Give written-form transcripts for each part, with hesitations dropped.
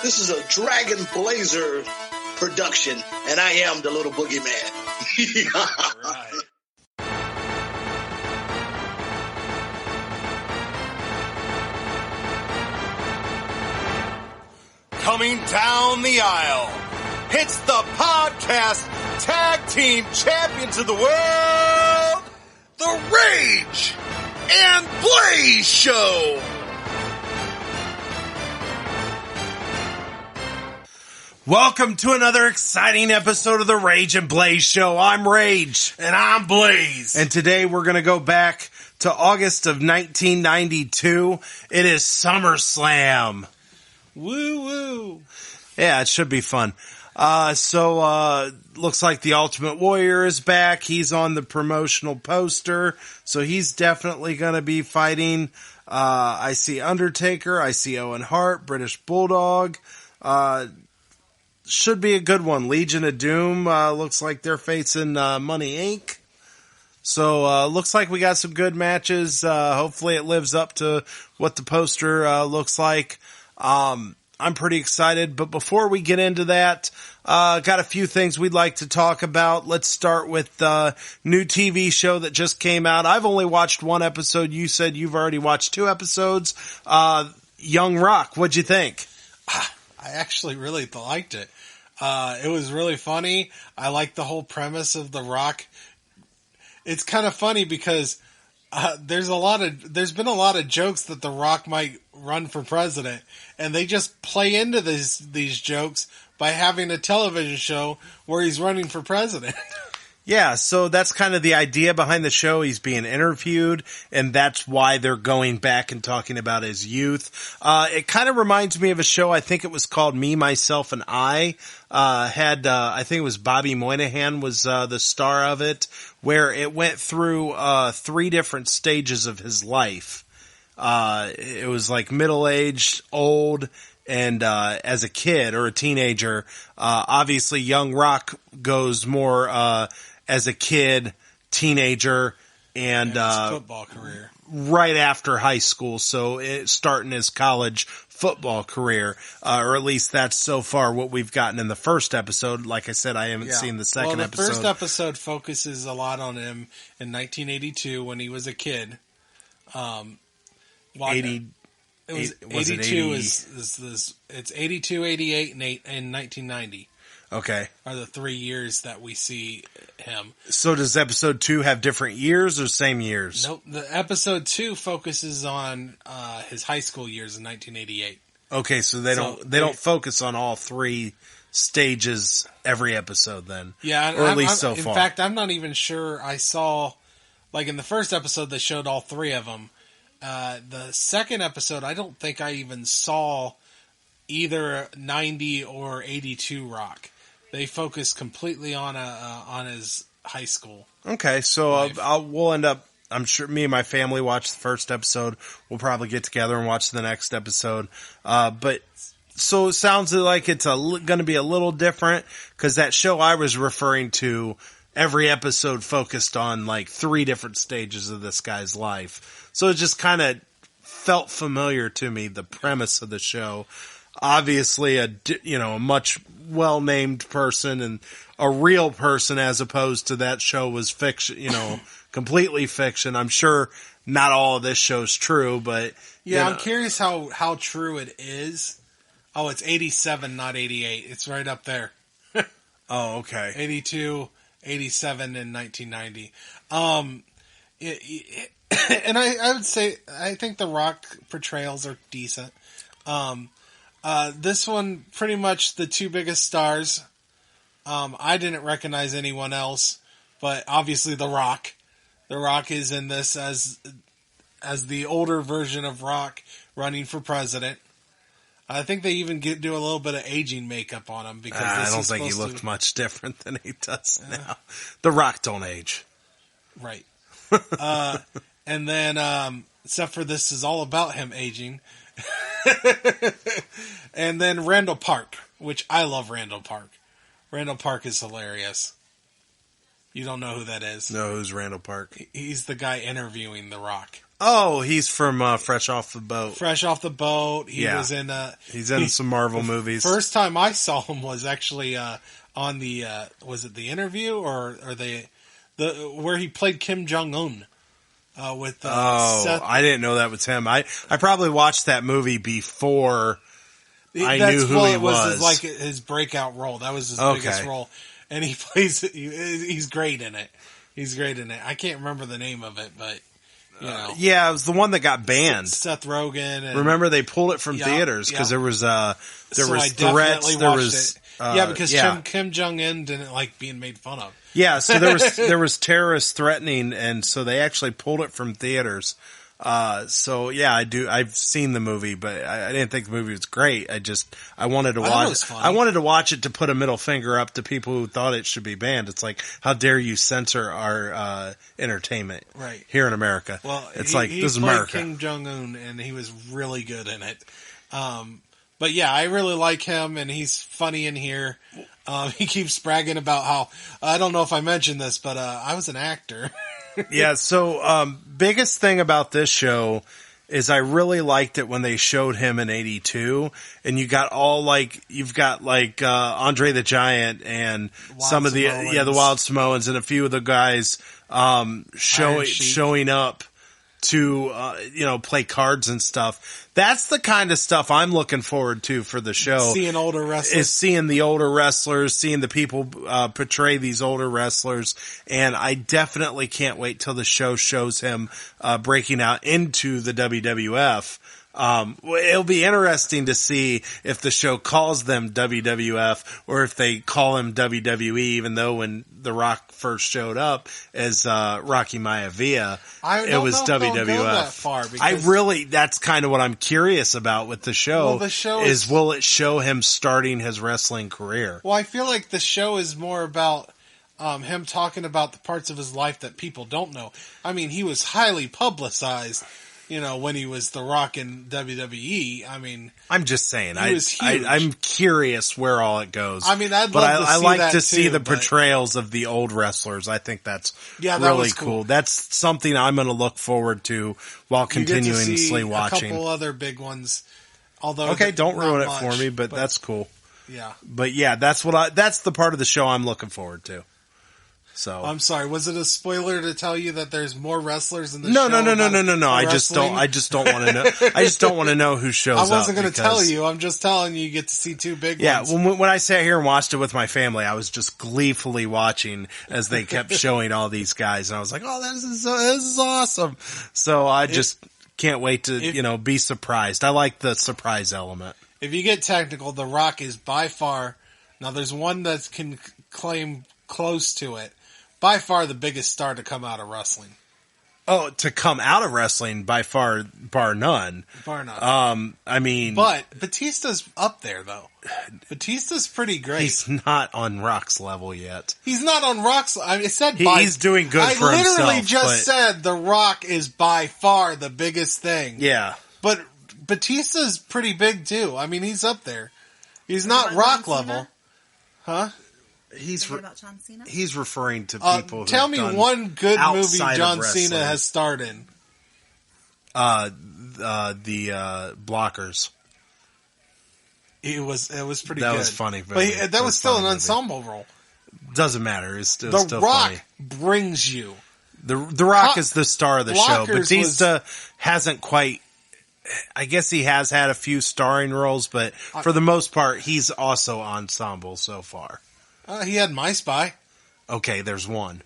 This is a Dragon Blazer production, and I am the little boogeyman. All right. Coming down the aisle, it's the podcast tag team champions of the world, the Rage and Blaze Show. Welcome to another exciting episode of the Rage and Blaze Show. I'm Rage. And I'm Blaze. And today we're going to go back to August of 1992. It is Summerslam. Woo woo. Yeah, it should be fun. Looks like the Ultimate Warrior is back. He's on the promotional poster, so he's definitely going to be fighting. I see Undertaker. I see Owen Hart, British Bulldog. Should be a good one. Legion of Doom, looks like they're facing, Money Inc. So, looks like we got some good matches. Hopefully it lives up to what the poster, looks like. I'm pretty excited, but before we get into that, got a few things we'd like to talk about. Let's start with the new TV show that just came out. I've only watched one episode. You said you've already watched 2 episodes. Young Rock, what'd you think? I actually really liked it. It was really funny. I like the whole premise of The Rock. It's kind of funny because there's been a lot of jokes that The Rock might run for president, and they just play into these jokes by having a television show where he's running for president. Yeah, so that's kind of the idea behind the show. He's being interviewed, and that's why they're going back and talking about his youth. It kind of reminds me of a show, I think it was called Me, Myself, and I. I think it was Bobby Moynihan was the star of it, where it went through 3 different stages of his life. It was like middle-aged, old, and as a kid or a teenager. Obviously, Young Rock goes more as a kid, teenager, and his football career right after high school. So starting his college football career, or at least that's so far what we've gotten in the first episode. Like I said, I haven't seen the second episode. The first episode focuses a lot on him in 1982 when he was a kid. 80. It was 82 it's 82, 88, and 1990. Okay. Are the 3 years that we see him. So does episode 2 have different years or same years? Nope. The episode 2 focuses on his high school years in 1988. Okay, so they don't focus on all 3 stages every episode then. Yeah, or at least so far. In fact, I'm not even sure I saw, like in the first episode they showed all 3 of them. The second episode, I don't think I even saw either 90 or 82 Rock. They focus completely on his high school. Okay, so we'll end up. I'm sure me and my family watched the first episode. We'll probably get together and watch the next episode. But so it sounds like it's going to be a little different because that show I was referring to, every episode focused on like 3 different stages of this guy's life. So it just kind of felt familiar to me, the premise of the show. Obviously, a much well-named person and a real person, as opposed to that show was fiction, completely fiction. I'm sure not all of this show's true, but yeah, I'm curious how true it is. Oh, it's 87, not 88. It's right up there. Oh, okay. 82, 87, and 1990. And I would say I think the Rock portrayals are decent. This one, pretty much the 2 biggest stars. I didn't recognize anyone else, but obviously The Rock. The Rock is in this as the older version of Rock running for president. I think they even do a little bit of aging makeup on him because I don't think he looked much different than he does now. The Rock don't age, right? And then, except for this is all about him aging. And then Randall Park, which I love Randall Park. Randall Park is hilarious. You don't know who that is? No, who's Randall Park? He's the guy interviewing The Rock. Oh, he's from Fresh Off the Boat. Fresh Off the Boat. He was in. He's in some Marvel movies. First time I saw him was actually on the was it The Interview or the where he played Kim Jong Un with Seth. I didn't know that was him. I probably watched that movie before I knew who he was. Like his breakout role. That was his biggest role, and he plays. He's great in it. He's great in it. I can't remember the name of it, but. You know. Yeah, it was the one that got banned. Seth Rogen. And, remember, they pulled it from theaters because there was threats. Because Kim Jong Un didn't like being made fun of. Yeah, so there was terrorists threatening, and so they actually pulled it from theaters. So yeah, I've seen the movie, but I didn't think the movie was great. I wanted to watch. I wanted to watch it to put a middle finger up to people who thought it should be banned. It's like, how dare you censor our entertainment here in America? Well, this is America. Kim Jong Un, and he was really good in it. But yeah, I really like him, and he's funny in here. He keeps bragging about how, I don't know if I mentioned this, but I was an actor. Yeah, so biggest thing about this show is I really liked it when they showed him in '82, and you've got Andre the Giant and some of the Wild Samoans and a few of the guys showing up to play cards and stuff. That's the kind of stuff I'm looking forward to for the show. Seeing older wrestlers. Is seeing the older wrestlers, seeing the people portray these older wrestlers, and I definitely can't wait till the show shows him breaking out into the WWF. It'll be interesting to see if the show calls them WWF or if they call him WWE, even though when The Rock first showed up as Rocky Maivia, it was WWF. That's kind of what I'm curious about with the show. Well, the show is, will it show him starting his wrestling career? Well, I feel like the show is more about him talking about the parts of his life that people don't know. I mean, he was highly publicized. When he was The Rock in WWE, I mean, I'm just saying, he was huge. I'm curious where all it goes. I mean, I like to see the portrayals of the old wrestlers. I think that's really cool. That's something I'm going to look forward to while continuously watching. A couple other big ones. Although, don't ruin it for me, but that's cool. Yeah, but yeah, that's the part of the show I'm looking forward to. So I'm sorry. Was it a spoiler to tell you that there's more wrestlers in the show? No. I just don't want to know. I just don't want to know who shows up. I wasn't going to tell you. I'm just telling you get to see two big ones. Yeah. When I sat here and watched it with my family, I was just gleefully watching as they kept showing all these guys, and I was like, "Oh, this is awesome!" So I just can't wait to be surprised. I like the surprise element. If you get technical, The Rock is by far now. There's one that can claim close to it. By far the biggest star to come out of wrestling. Oh, to come out of wrestling, by far, bar none. Bar none. But Batista's up there, though. Batista's pretty great. He's not on Rock's level yet. He's not on Rock's. He's doing good for himself. I literally said The Rock is by far the biggest thing. Yeah. But Batista's pretty big, too. I mean, he's up there. He's not Rock level. Huh? He's referring to people. Tell me one good movie John Cena has starred in. The Blockers. It was pretty good. That was funny, but that was still an ensemble role. Doesn't matter. It's still The Rock funny. brings you. The Rock is the star of the show. Batista hasn't quite. I guess he has had a few starring roles, but for the most part, he's also ensemble so far. He had My Spy. Okay, there's one.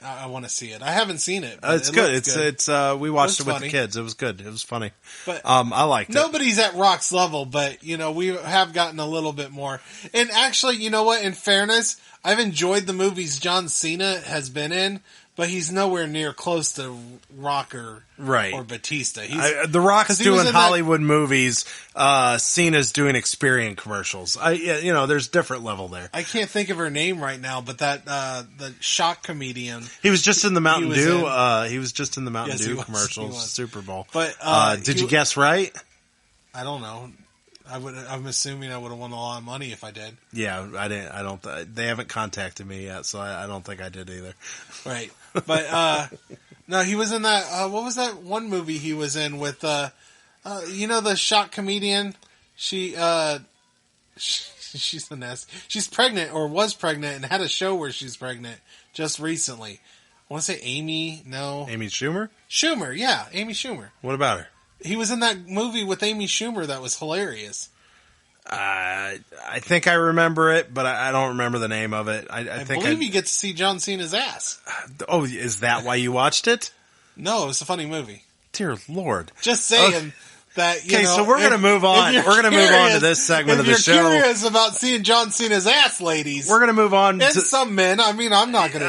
I want to see it. I haven't seen it. It's good. It's we watched it with the kids. It was good. It was funny. But I liked it. Nobody's at Rock's level, but we have gotten a little bit more. And actually, you know what? In fairness, I've enjoyed the movies John Cena has been in, but he's nowhere near close to Rock or Batista. The Rock's doing Hollywood movies. Cena's doing Experian commercials. There's different level there. I can't think of her name right now, but that the shock comedian. He was just in the Mountain Dew. He was just in the Mountain Dew commercials. Super Bowl. But did you guess right? I don't know. I'm assuming I would have won a lot of money if I did. Yeah, I didn't. They haven't contacted me yet, so I don't think I did either. Right. But No, he was in that. What was that one movie he was in with? The shock comedian. She's the nest. She's pregnant or was pregnant and had a show where she's pregnant just recently. I want to say Amy. No, Amy Schumer. Schumer, yeah, Amy Schumer. What about her? He was in that movie with Amy Schumer that was hilarious. I think I remember it, but I don't remember the name of it. I believe you get to see John Cena's ass. Oh, is that why you watched it? No, it's a funny movie. Dear Lord. Just saying that, okay, so we're going to move on. We're going to move on to this segment of the show. If you're curious about seeing John Cena's ass, ladies. We're going to move on to some men. I mean, I'm not going to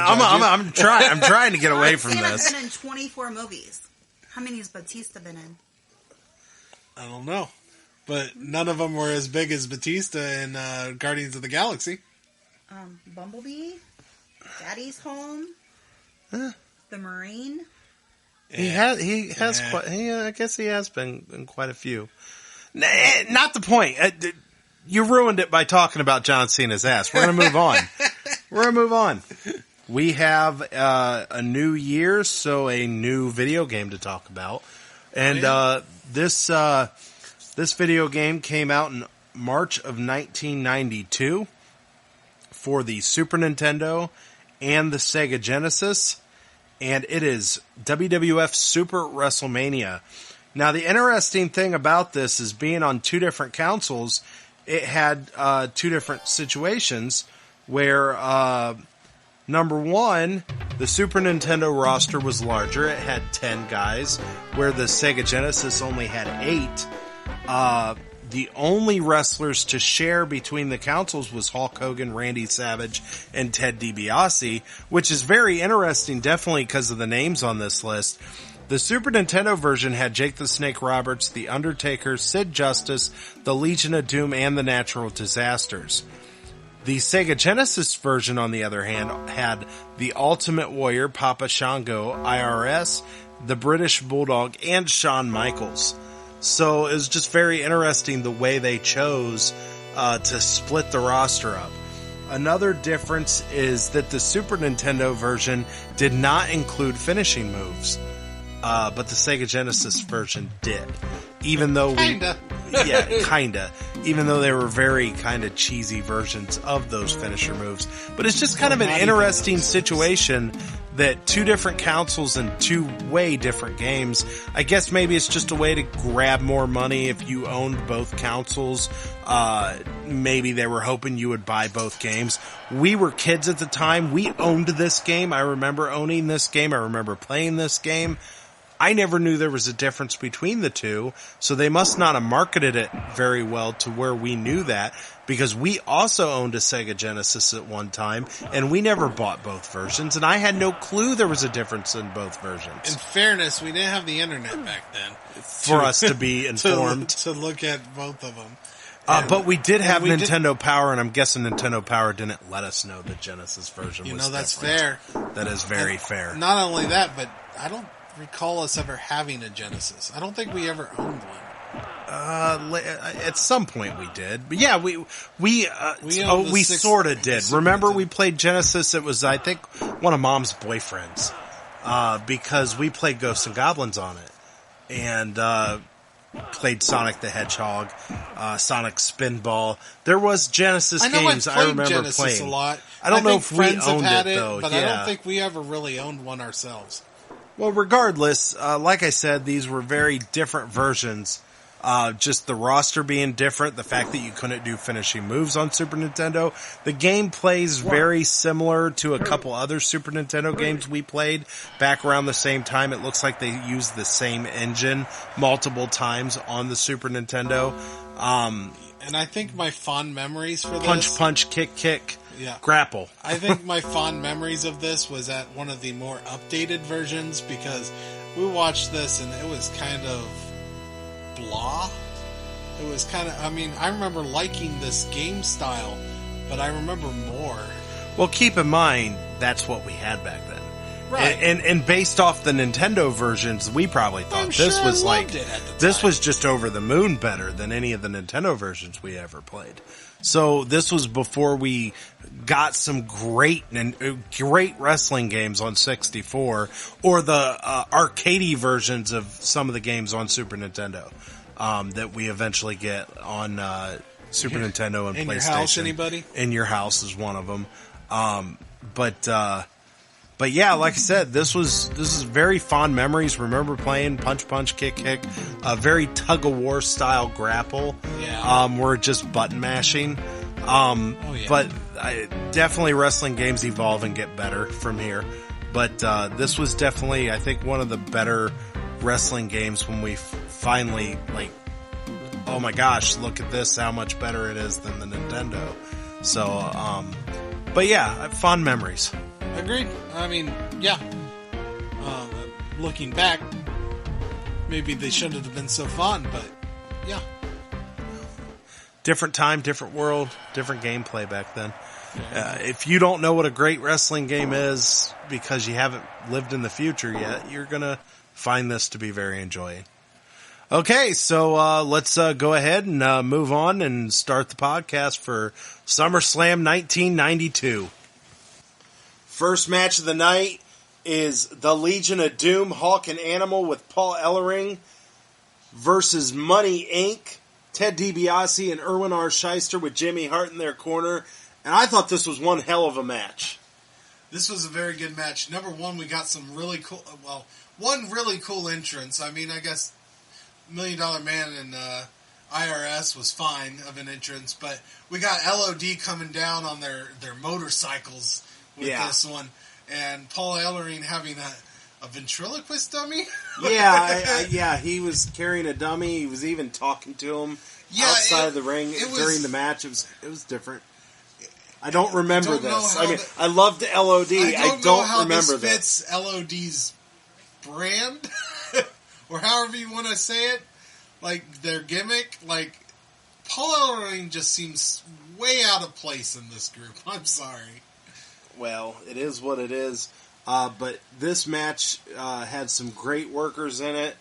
judge I'm trying to get away from Cena's this. been in 24 movies. How many has Batista been in? I don't know. But none of them were as big as Batista in Guardians of the Galaxy. Bumblebee, Daddy's Home, The Marine. Yeah. He has quite. I guess he has been in quite a few. Not the point. You ruined it by talking about John Cena's ass. We're going to move on. We have a new year, so a new video game to talk about, and This video game came out in March of 1992 for the Super Nintendo and the Sega Genesis, and it is WWF Super WrestleMania. Now, the interesting thing about this is being on two different consoles, it had two different situations where, number one, the Super Nintendo roster was larger. It had 10 guys, where the Sega Genesis only had 8. The only wrestlers to share between the consoles was Hulk Hogan, Randy Savage, and Ted DiBiase, which is very interesting, definitely because of the names on this list. The Super Nintendo version had Jake the Snake Roberts, The Undertaker, Sid Justice, the Legion of Doom, and the Natural Disasters. The Sega Genesis version, on the other hand, had the Ultimate Warrior, Papa Shango, IRS, the British Bulldog, and Shawn Michaels. So it was just very interesting the way they chose to split the roster up. Another difference is that the Super Nintendo version did not include finishing moves, but the Sega Genesis version did. Even though kinda. Even though they were very kind of cheesy versions of those finisher moves. But it's just kind of an interesting situation that two different consoles and two way different games. I guess maybe it's just a way to grab more money if you owned both consoles. Maybe they were hoping you would buy both games. We were kids at the time. We owned this game. I remember owning this game. I remember playing this game. I never knew there was a difference between the two, so they must not have marketed it very well to where we knew that, because we also owned a Sega Genesis at one time, and we never bought both versions, and I had no clue there was a difference in both versions. In fairness, we didn't have the internet back then. For us to be informed. to look at both of them. But we did have Nintendo Power, and I'm guessing Nintendo Power didn't let us know the Genesis version was that's different. fair. That is very fair. Not only that, but I don't recall us ever having a Genesis. I don't think we ever owned one. At some point we did, but yeah, we sort of did. Remember, we played Genesis. It was, I think, one of Mom's boyfriends, because we played Ghosts and Goblins on it, and played Sonic the Hedgehog, Sonic Spinball. There was Genesis games I remember Genesis playing a lot. I don't know if we owned it though, but yeah. I don't think we ever really owned one ourselves. Well, regardless, like I said, these were very different versions. Just the roster being different, the fact that you couldn't do finishing moves on Super Nintendo. The game plays very similar to a couple other Super Nintendo games we played back around the same time. It looks like they used the same engine multiple times on the Super Nintendo. And I think my fond memories for this... Punch, kick, grapple. I think my fond memories of this was at one of the more updated versions, because we watched this and it was kind of blah. It was kind of, I remember liking this game style, but I remember more. Well, keep in mind, that's what we had back then. Right. And based off the Nintendo versions, we probably thought this was this was just over the moon better than any of the Nintendo versions we ever played. So this was before we got some great wrestling games on 64 or the arcadey versions of some of the games on Super Nintendo that we eventually get on Super Nintendo and PlayStation. In your house, anybody? In Your House is one of them. But yeah, like I said, this is very fond memories. Remember playing punch, punch, kick, kick, a very tug of war style grapple. Yeah. We're just button mashing. Yeah. But definitely wrestling games evolve and get better from here. But this was definitely, I think, one of the better wrestling games when we finally oh my gosh, look at this, how much better it is than the Nintendo. So, but yeah, fond memories. Agreed. I mean, yeah. Looking back, maybe they shouldn't have been so fun, but yeah. Different time, different world, different gameplay back then. If you don't know what a great wrestling game is because you haven't lived in the future yet, you're going to find this to be very enjoying. Okay, so let's go ahead and move on and start the podcast for SummerSlam 1992. First match of the night is the Legion of Doom, Hawk and Animal with Paul Ellering versus Money Inc., Ted DiBiase and Erwin R. Shyster with Jimmy Hart in their corner. And I thought this was one hell of a match. This was a very good match. Number one, we got some really cool, one really cool entrance. I mean, I guess $1 Million Man and IRS was fine of an entrance, but we got LOD coming down on their motorcycles with this one, and Paul Ellering having a ventriloquist dummy. Yeah, he was carrying a dummy. He was even talking to him outside of the ring during the match. It was different. I don't remember this. I mean, I loved LOD. I don't know how remember this fits LOD's brand, or however you want to say it, like their gimmick. Like Paul Ellering just seems way out of place in this group. I'm sorry. Well, it is what it is. But this match had some great workers in it,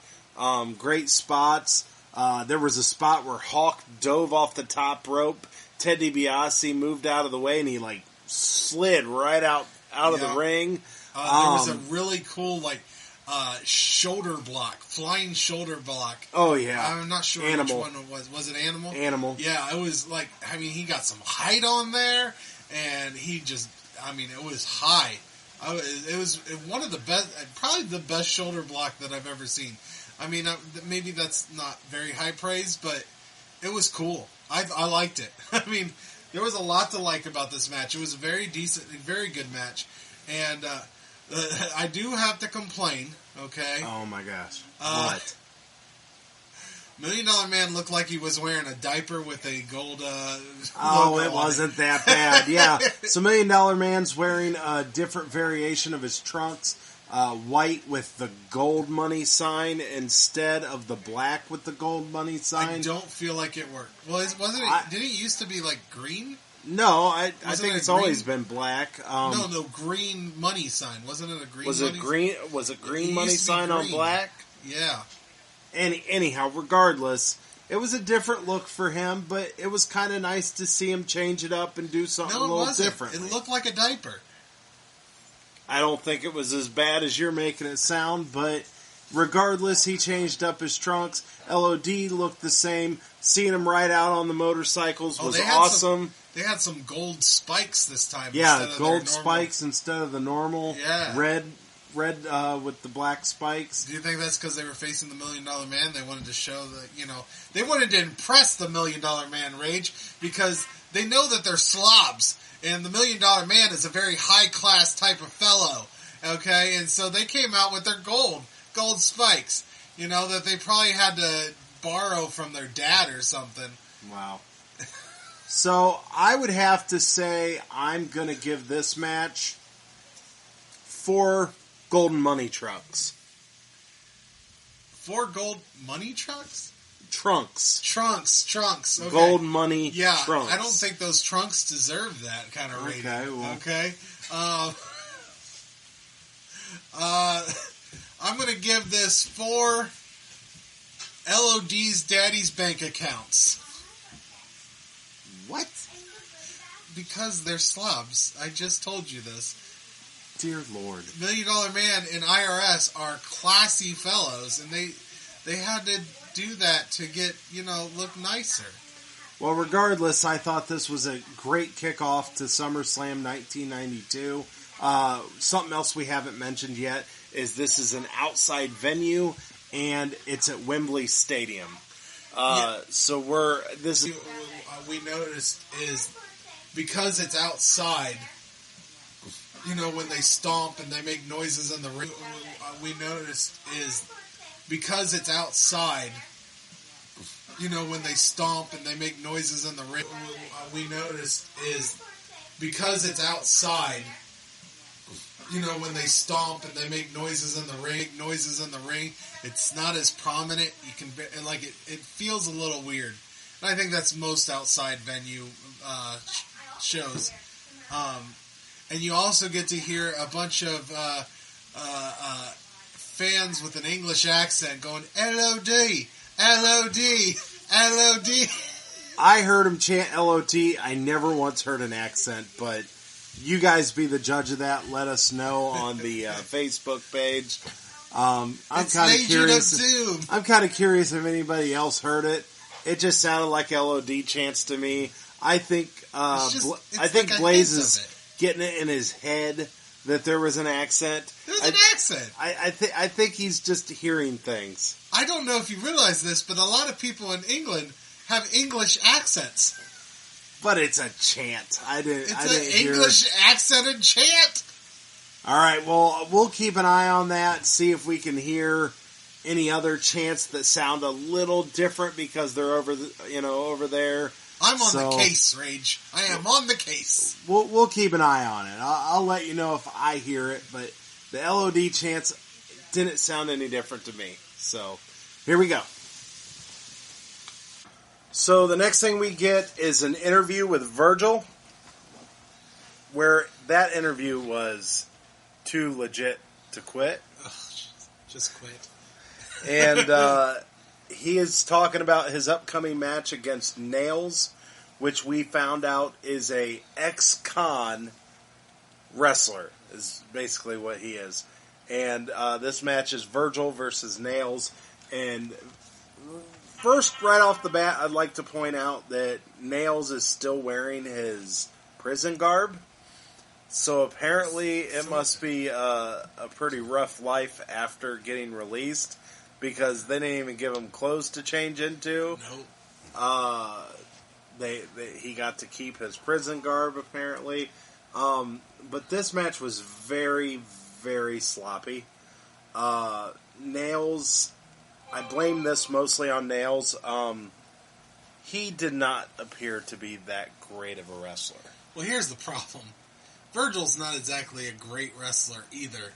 great spots. There was a spot where Hawk dove off the top rope. Ted DiBiase moved out of the way, and he slid right out of the ring. There was a really cool shoulder block, flying shoulder block. Oh yeah, I'm not sure Animal. which one it was. Was it Animal? Animal. Yeah, it was he got some height on there, and he just. I mean, it was high. It was one of the best, probably the best shoulder block that I've ever seen. I mean, maybe that's not very high praise, but it was cool. I liked it. I mean, there was a lot to like about this match. It was a very decent, very good match. And I do have to complain, okay? Oh, my gosh. What? $1 Million Man looked like he was wearing a diaper with a gold logo it wasn't that bad. Yeah. So $1 Million Man's wearing a different variation of his trunks. White with the gold money sign instead of the black with the gold money sign. I don't feel like it worked. Well, did it used to be green? No, I think it's always been black. No, green money sign. Wasn't it a green money sign? Was it green money sign on black? Yeah. Anyhow, regardless, it was a different look for him, but it was kind of nice to see him change it up and do something a little different. It looked like a diaper. I don't think it was as bad as you're making it sound, but regardless, he changed up his trunks. LOD looked the same. Seeing him ride out on the motorcycles was awesome. They had some gold spikes this time. Yeah, gold spikes instead of the normal red with the black spikes. Do you think that's because they were facing the $1 Million Man? They wanted to show that, they wanted to impress the $1 Million Man, Rage, because they know that they're slobs. And the $1 Million Man is a very high-class type of fellow, okay? And so they came out with their gold spikes, that they probably had to borrow from their dad or something. Wow. So I would have to say I'm going to give this match 4 golden money trucks. 4 gold money trucks? Trunks. Okay. Gold money trunks. I don't think those trunks deserve that kind of rating. Okay, well. Okay. I'm going to give this 4 LOD's daddy's bank accounts. What? Because they're slobs. I just told you this. Dear Lord. $1 Million Man and IRS are classy fellows, and they had to do that to get, look nicer. Well, regardless, I thought this was a great kickoff to SummerSlam 1992. Something else we haven't mentioned yet is this is an outside venue, and it's at Wembley Stadium. So we noticed is because it's outside, when they stomp and they make noises in the ring, we noticed is because it's outside, when they stomp and they make noises in the ring, we noticed is because it's outside, when they stomp and they make noises in the ring, it's not as prominent. You can, it feels a little weird. And I think that's most outside venue shows. And you also get to hear a bunch of fans with an English accent going, LOD, LOD, LOD. I heard him chant LOT. I never once heard an accent, but you guys be the judge of that. Let us know on the Facebook page. I'm kind of curious. I'm kind of curious if anybody else heard it. It just sounded like LOD chants to me. I think Blaze is getting it in his head that there was an accent. There's an accent. I think he's just hearing things. I don't know if you realize this, but a lot of people in England have English accents. But it's a chant. It's an English accented chant. All right, well, we'll keep an eye on that, see if we can hear any other chants that sound a little different because they're over there. I'm on the case, Rage. I am on the case. We'll keep an eye on it. I'll let you know if I hear it, but the LOD chants didn't sound any different to me. So, here we go. So, the next thing we get is an interview with Virgil, where that interview was too legit to quit. Ugh, just quit. And he is talking about his upcoming match against Nails, which we found out is a ex-con wrestler, is basically what he is. And this match is Virgil versus Nails. And first, right off the bat, I'd like to point out that Nails is still wearing his prison garb. So apparently it must be a pretty rough life after getting released, because they didn't even give him clothes to change into. Nope. He got to keep his prison garb, apparently. But this match was very, very sloppy. Nails, I blame this mostly on Nails. He did not appear to be that great of a wrestler. Well, here's the problem. Virgil's not exactly a great wrestler either.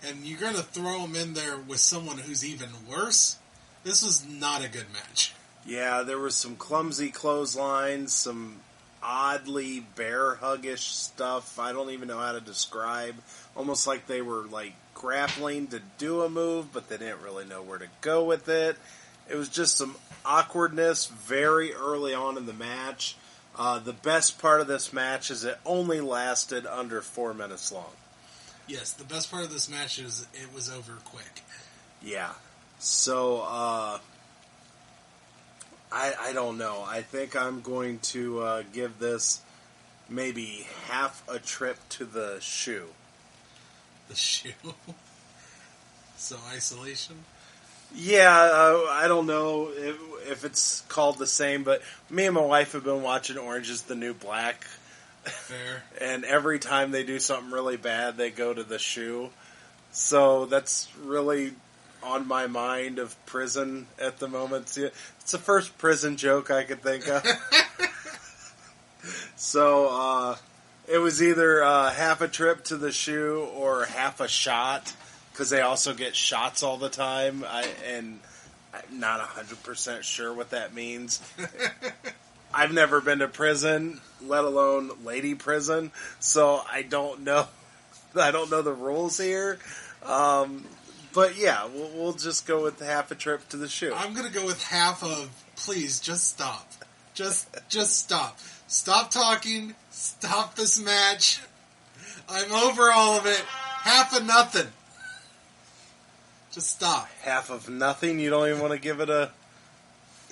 And you're going to throw him in there with someone who's even worse? This was not a good match. Yeah, there was some clumsy clotheslines, some oddly bear huggish stuff. I don't even know how to describe. Almost like they were grappling to do a move, but they didn't really know where to go with it. It was just some awkwardness very early on in the match. The best part of this match is it only lasted under 4 minutes long. Yes, the best part of this match is it was over quick. Yeah. So, I don't know. I think I'm going to give this maybe half a trip to the shoe. The shoe? So, isolation? Yeah, I don't know if it's called the same, but me and my wife have been watching Orange is the New Black. Fair. And every time they do something really bad, they go to the shoe. So that's really on my mind of prison at the moment. It's the first prison joke I could think of. So it was either half a trip to the shoe or half a shot, because they also get shots all the time. I'm not 100% sure what that means. I've never been to prison, let alone lady prison, so I don't know. I don't know the rules here, But yeah, we'll just go with half a trip to the shoe. I'm gonna go with half of. Please, just stop. Just stop. Stop talking. Stop this match. I'm over all of it. Half of nothing. Just stop. Half of nothing? You don't even want to give it a...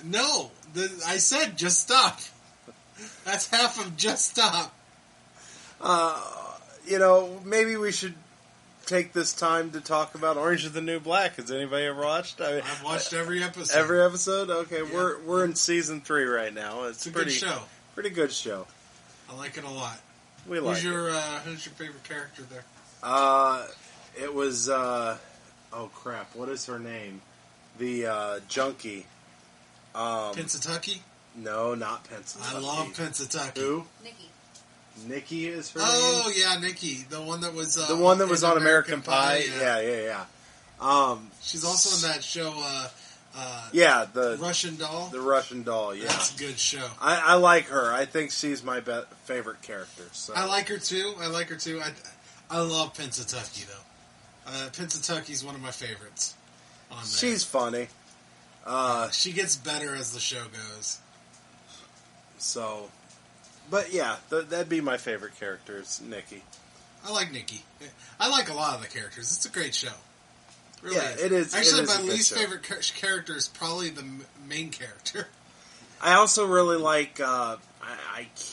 No. I said just stop. That's half of just stop. Maybe we should take this time to talk about Orange is the New Black. Has anybody ever watched? I've watched every episode. Every episode? Okay, Yeah. we're in season 3 right now. It's a pretty good show. Pretty good show. I like it a lot. We like Who's your favorite character there? It was oh crap, what is her name? The junkie. Pennsatucky? No, not Pennsatucky. I love Pennsatucky. Who? Nikki. Nikki is her Oh name? yeah, Nikki, the one that was The one that was in on American Pie. Yeah. Yeah. She's also in that show. Yeah, the Russian Doll. The Russian Doll. Yeah, That's a good show. I like her. I think she's my favorite character. So. I like her too. I love Pennsatucky though. Pennsatucky's one of my favorites. On there. She's funny. She gets better as the show goes. So, but yeah, that'd be my favorite character. Is Nikki. I like Nikki. I like a lot of the characters. It's a great show. Really Yeah, it is. Actually, it is my a good least show. favorite character is probably the main character. I also really like. I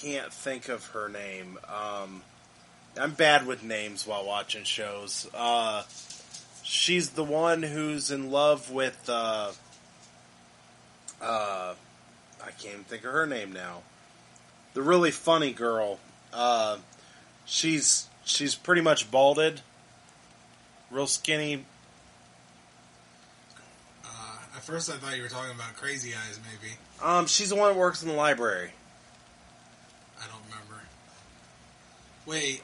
can't think of her name. I'm bad with names while watching shows. She's the one who's in love with. I can't even think of her name now. The really funny girl. She's pretty much balded, real skinny. At first, I thought you were talking about Crazy Eyes, maybe. She's the one that works in the library. I don't remember. Wait,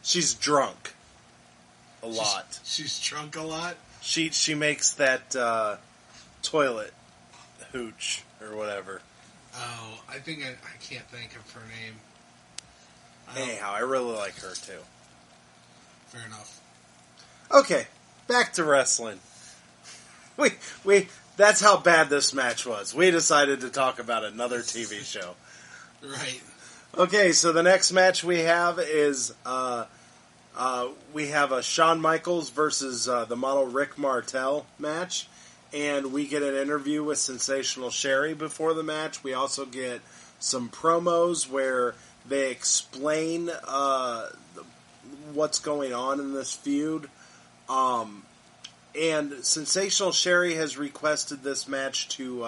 She's drunk a lot. She's drunk a lot? She makes that toilet hooch or whatever. Oh, I think I can't think of her name. Anyhow, I really like her too. Fair enough. Okay, back to wrestling. We that's how bad this match was. We decided to talk about another TV show. Right. Okay, so the next match we have is we have a Shawn Michaels versus the model Rick Martel match, and we get an interview with Sensational Sherry before the match. We also get some promos where they explain what's going on in this feud. And Sensational Sherry has requested this match to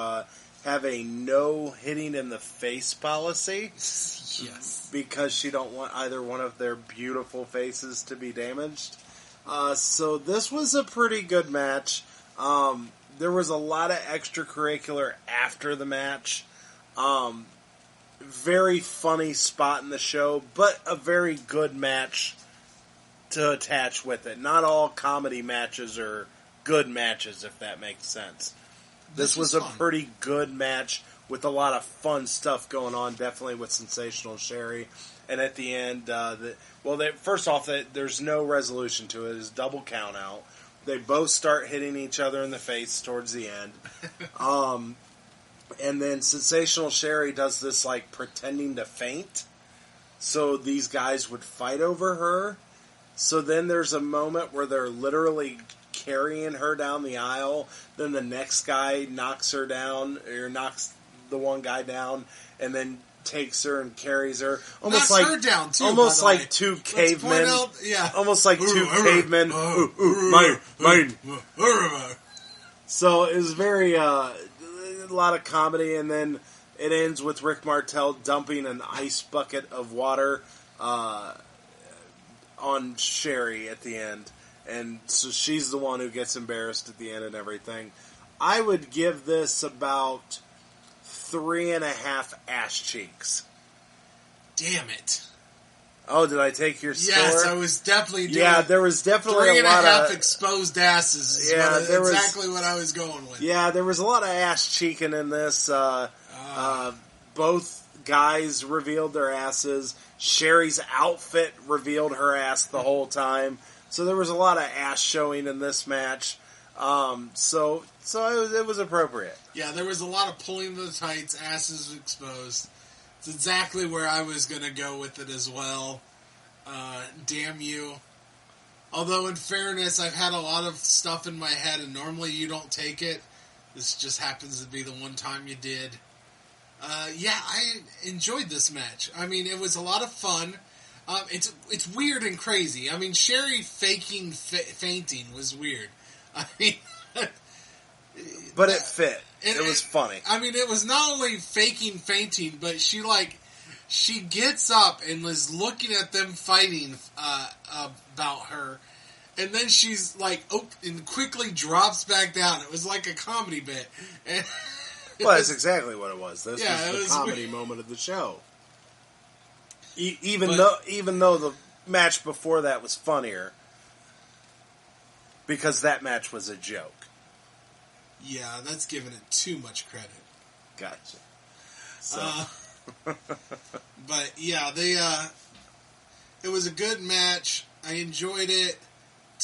have a no hitting in the face policy. Yes. Because she don't want either one of their beautiful faces to be damaged. So this was a pretty good match. There was a lot of extracurricular after the match. Very funny spot in the show, but a very good match to attach with it. Not all comedy matches are good matches, if that makes sense. This was a pretty good match with a lot of fun stuff going on, definitely with Sensational Sherry. And at the end, first off, there's no resolution to it. It's double count out. They both start hitting each other in the face towards the end. And then Sensational Sherry does this, like, pretending to faint. So these guys would fight over her. So then there's a moment where they're literally carrying her down the aisle. Then the next guy knocks her down, or knocks the one guy down, and then takes her and carries her. Almost Knocks like her down too, almost by the like way. two Let's cavemen. point out, yeah. Almost like two cavemen. Mine. So it was very a lot of comedy, and then it ends with Rick Martel dumping an ice bucket of water on Sherry at the end. And so she's the one who gets embarrassed at the end and everything. I would give this about 3.5 ass cheeks. Damn it. Oh, did I take your score? Yes, I was definitely doing Yeah, there was definitely a lot 3.5 of exposed asses. Is Yeah, there was- exactly what I was going with. Yeah, there was a lot of ass cheeking in this. Both guys revealed their asses. Sherry's outfit revealed her ass the whole time. So there was a lot of ass showing in this match. So it was appropriate. Yeah, there was a lot of pulling of the tights, asses exposed. It's exactly where I was going to go with it as well. Damn you. Although, in fairness, I've had a lot of stuff in my head, and normally you don't take it. This just happens to be the one time you did. Yeah, I enjoyed this match. I mean, it was a lot of fun. It's weird and crazy. I mean, Sherry faking fainting was weird. I mean... But it fit. It was funny. I mean, it was not only faking fainting, but she gets up and was looking at them fighting about her, and then she's like, oh, and quickly drops back down. It was like a comedy bit. And well, that's exactly what it was. This was the comedy weird. moment of the show. Even though the match before that was funnier, because that match was a joke. Yeah, that's giving it too much credit. Gotcha. So. But yeah, it was a good match. I enjoyed it.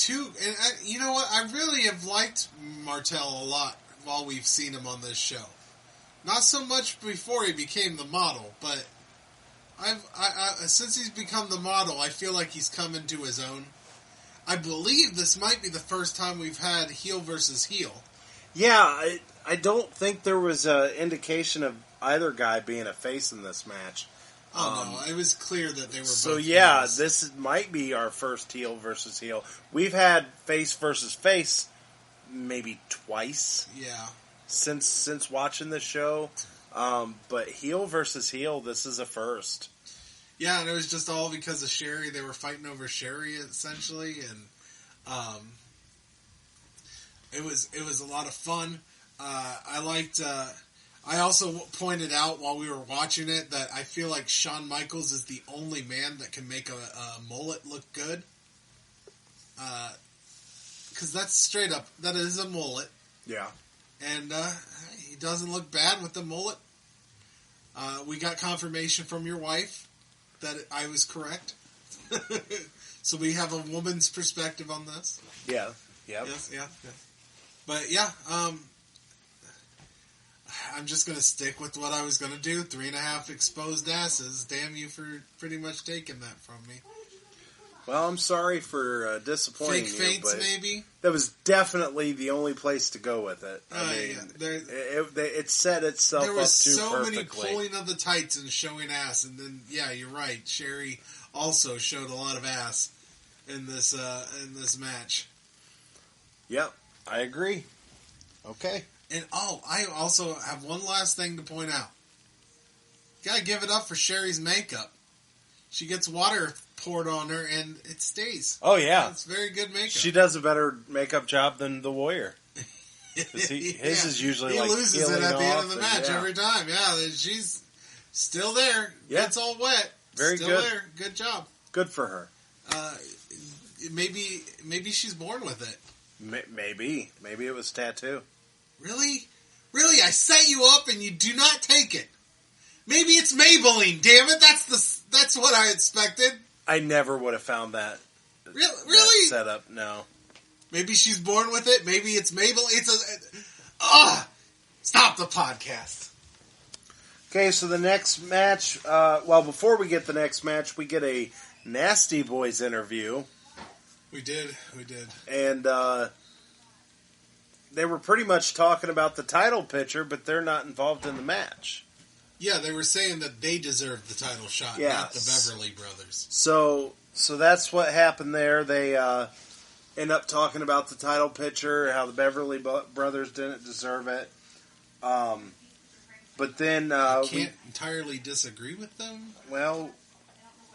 And you know what? I really have liked Martel a lot while we've seen him on this show. Not so much before he became the model, but since he's become the model, I feel like he's come into his own. I believe this might be the first time we've had heel versus heel. Yeah, I don't think there was an indication of either guy being a face in this match. Oh, no, it was clear that they were both So, yeah, heels. this might be our first heel versus heel. We've had face versus face maybe twice. Yeah. Since watching this show. But heel versus heel, this is a first. Yeah, and it was just all because of Sherry. They were fighting over Sherry, essentially, and it was a lot of fun. I liked. I also pointed out while we were watching it that I feel like Shawn Michaels is the only man that can make a mullet look good. Because that's straight up, that is a mullet. Yeah. And he doesn't look bad with the mullet. We got confirmation from your wife that I was correct. So we have a woman's perspective on this. Yeah. Yep. Yes, yeah. But yeah, I'm just going to stick with what I was going to do. 3.5 exposed asses. Damn you for pretty much taking that from me. Well, I'm sorry for disappointing Fake you, faints, but maybe? that was definitely the only place to go with it. I mean, yeah. it set itself up too perfectly. There was so many pulling of the tights and showing ass, and then, yeah, you're right. Sherry also showed a lot of ass in this match. Yep, I agree. Okay. And, I also have one last thing to point out. Gotta give it up for Sherry's makeup. She gets water poured on her, and it stays. Oh, yeah. It's very good makeup. She does a better makeup job than the Warrior. His is usually he like loses it at the end of the match yeah. every time. Yeah, she's still there. Yeah. It's all wet. Very still good. There. Good job. Good for her. Maybe she's born with it. Maybe it was tattoo. Really? I set you up and you do not take it. Maybe it's Maybelline. Damn it! That's what I expected. I never would have found that. Really? That setup. No. Maybe she's born with it. Maybe it's Maybelline. Stop the podcast. Okay, so the next match. Before we get the next match, we get a Nasty Boys interview. We did. And they were pretty much talking about the title picture, but they're not involved in the match. Yeah, they were saying that they deserved the title shot, not the Beverly Brothers. So that's what happened there. They end up talking about the title picture, how the Beverly Brothers didn't deserve it. But then I can't entirely disagree with them. Well,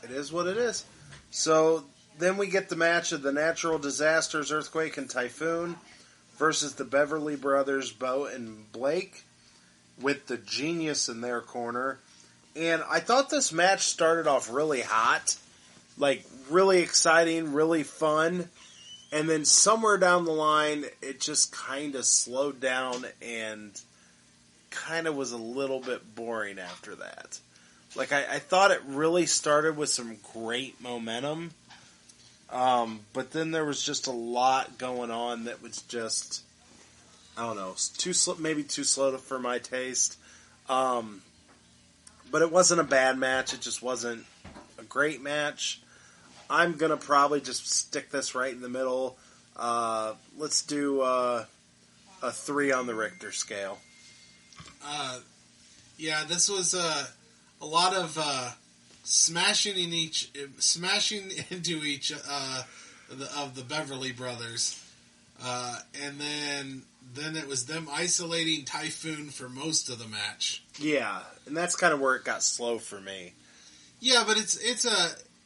it is what it is. So then we get the match of the Natural Disasters, Earthquake and Typhoon versus the Beverly Brothers, Bo and Blake, with the Genius in their corner. And I thought this match started off really hot, like really exciting, really fun. And then somewhere down the line, it just kind of slowed down and kind of was a little bit boring after that. Like, I thought it really started with some great momentum. But then there was just a lot going on that was just, I don't know, maybe too slow for my taste. But it wasn't a bad match. It just wasn't a great match. I'm going to probably just stick this right in the middle. Let's do a 3 on the Richter scale. Yeah, this was a lot of smashing into each of the Beverly Brothers, and then it was them isolating Typhoon for most of the match. Yeah, and that's kind of where it got slow for me. Yeah, but it's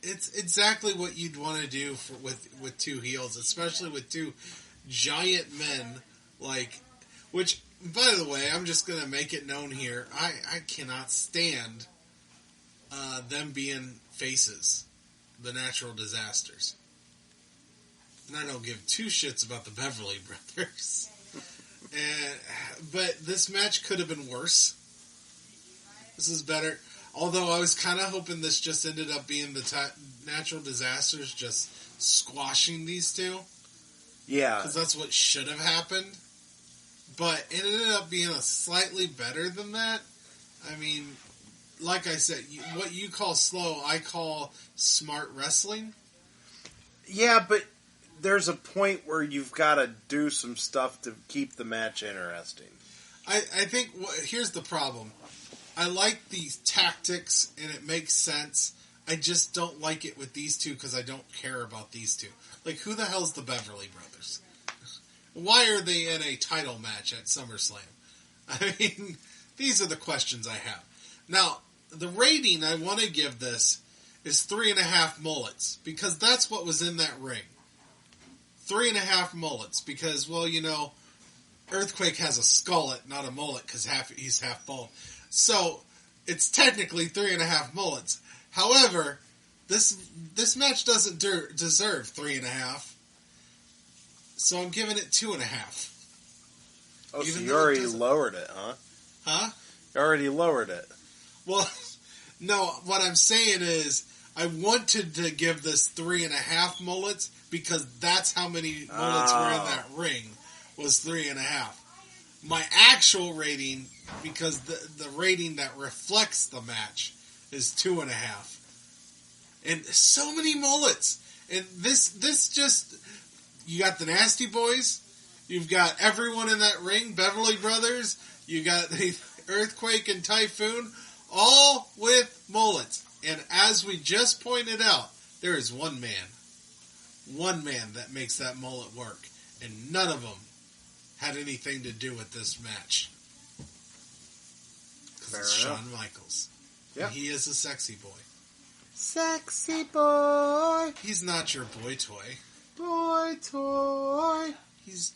exactly what you'd want to do with two heels, especially with two giant men which. By the way, I'm just going to make it known here. I cannot stand them being faces, the natural disasters. And I don't give two shits about the Beverly Brothers. But this match could have been worse. This is better. Although I was kind of hoping this just ended up being the natural disasters just squashing these two. Yeah. Because that's what should have happened. But it ended up being a slightly better than that. I mean, like I said, what you call slow, I call smart wrestling. Yeah, but there's a point where you've got to do some stuff to keep the match interesting. I think, here's the problem. I like these tactics, and it makes sense. I just don't like it with these two because I don't care about these two. Like, who the hell's the Beverly Brothers? Why are they in a title match at SummerSlam? I mean, these are the questions I have. Now, the rating I want to give this is 3.5 mullets, because that's what was in that ring. 3.5 mullets, because, well, you know, Earthquake has a skullet, not a mullet, because he's half bald. So, it's technically 3.5 mullets. However, this match doesn't deserve 3.5. So I'm giving it 2.5. Oh, so you already lowered it, huh? Huh? You already lowered it. Well, no, what I'm saying is I wanted to give this 3.5 mullets because that's how many mullets were in that ring, was 3.5. My actual rating, because the rating that reflects the match, is 2.5. And so many mullets. And this just... You got the Nasty Boys. You've got everyone in that ring, Beverly Brothers. You got the Earthquake and Typhoon, all with mullets. And as we just pointed out, there is one man that makes that mullet work. And none of them had anything to do with this match. Because it's Shawn Michaels. Yeah. And he is a sexy boy. Sexy boy. He's not your boy toy. Boy toy. He's,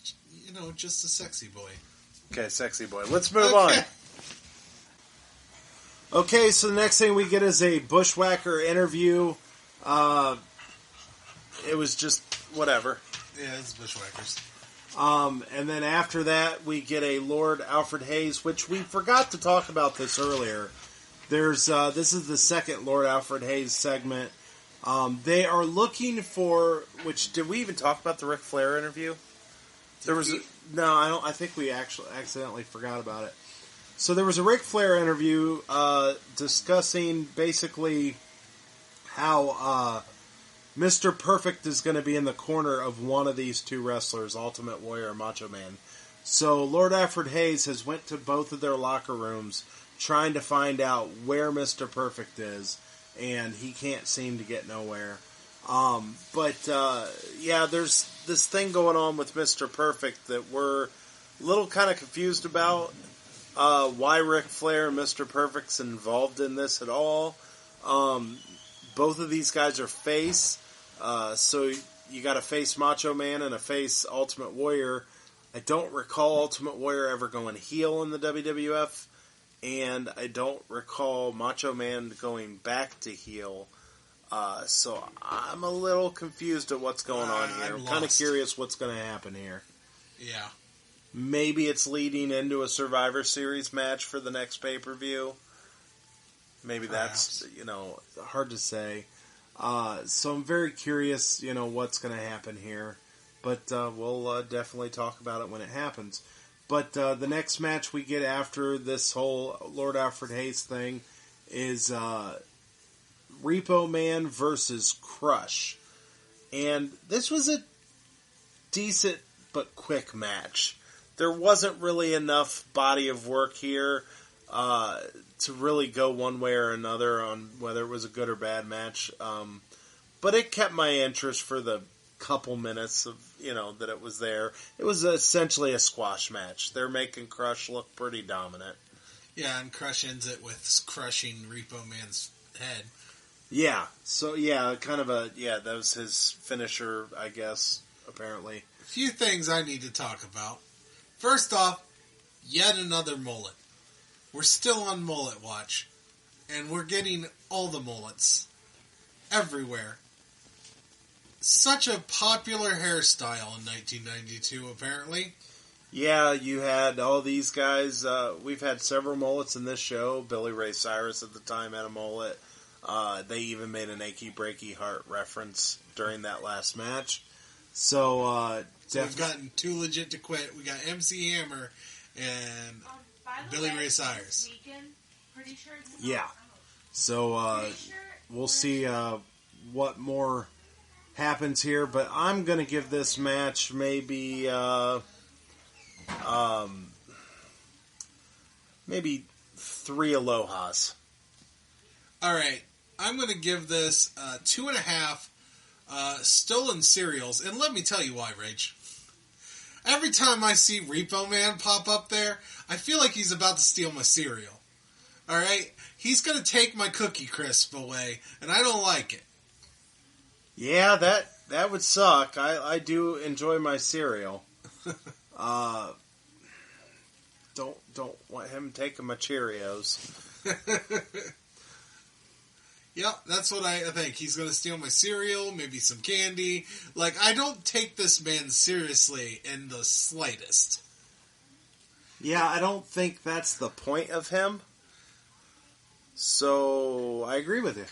just a sexy boy. Okay, sexy boy. Let's move on. Okay, so the next thing we get is a Bushwhacker interview. It was just whatever. Yeah, it's Bushwhackers. And then after that, we get a Lord Alfred Hayes, which we forgot to talk about this earlier. This is the second Lord Alfred Hayes segment. They are looking for, did we even talk about the Ric Flair interview? I think we actually accidentally forgot about it. So there was a Ric Flair interview, discussing basically how, Mr. Perfect is going to be in the corner of one of these two wrestlers, Ultimate Warrior or Macho Man. So Lord Alfred Hayes has went to both of their locker rooms trying to find out where Mr. Perfect is, and he can't seem to get nowhere. There's this thing going on with Mr. Perfect that we're a little kind of confused about. Why Ric Flair and Mr. Perfect's involved in this at all. Both of these guys are face, so you got a face Macho Man and a face Ultimate Warrior. I don't recall Ultimate Warrior ever going heel in the WWF, and I don't recall Macho Man going back to heel. So I'm a little confused at what's going on here. I'm kind of curious what's going to happen here. Yeah. Maybe it's leading into a Survivor Series match for the next pay-per-view. Maybe that's, hard to say. So I'm very curious, what's going to happen here. But we'll definitely talk about it when it happens. But the next match we get after this whole Lord Alfred Hayes thing is Repo Man versus Crush. And this was a decent but quick match. There wasn't really enough body of work here to really go one way or another on whether it was a good or bad match. But it kept my interest for the couple minutes of, that it was there. It was essentially a squash match. They're making Crush look pretty dominant. Yeah, and Crush ends it with crushing Repo Man's head. Yeah, so that was his finisher, I guess, apparently. A few things I need to talk about. First off, yet another mullet. We're still on mullet watch, and we're getting all the mullets everywhere. Such a popular hairstyle in 1992, apparently. Yeah, you had all these guys. We've had several mullets in this show. Billy Ray Cyrus at the time had a mullet. They even made an Achy Breaky Heart reference during that last match. So we've gotten Too Legit to Quit. We got MC Hammer and Billy Ray Cyrus. Pretty sure it's yeah. So we'll see what more happens here. But I'm going to give this match maybe maybe 3 Alohas. All right. I'm going to give this 2.5 stolen cereals. And let me tell you why, Rach. Every time I see Repo Man pop up there, I feel like he's about to steal my cereal. All right? He's going to take my Cookie Crisp away, and I don't like it. Yeah, that would suck. I do enjoy my cereal. Don't want him taking my Cheerios. Yep, that's what I think. He's going to steal my cereal, maybe some candy. Like, I don't take this man seriously in the slightest. Yeah, I don't think that's the point of him. So, I agree with you.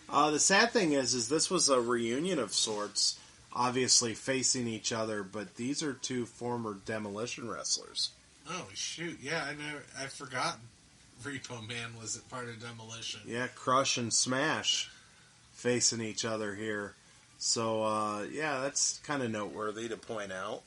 The sad thing is this was a reunion of sorts, obviously facing each other, but these are 2 former Demolition wrestlers. Oh, shoot. Yeah, I forgot Repo Man was part of Demolition. Yeah, Crush and Smash facing each other here. So, that's kind of noteworthy to point out.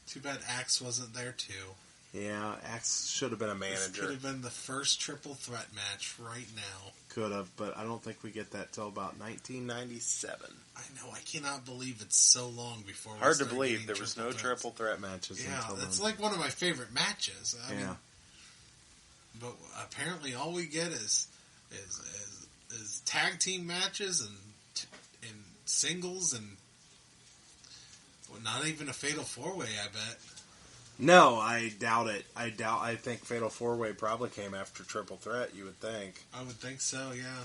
Too bad Axe wasn't there, too. Yeah, Axe should have been a manager. This could have been the first triple threat match right now. Could have, but I don't think we get that till about 1997. I know, I cannot believe it's so long before we Hard to believe there was no triple threat matches. Yeah, until that's then. like one of my favorite matches. I mean, but apparently all we get is tag team matches and singles and not even a fatal 4-way, I bet. No, I doubt it. I think Fatal 4-Way probably came after Triple Threat, you would think. I would think so, yeah.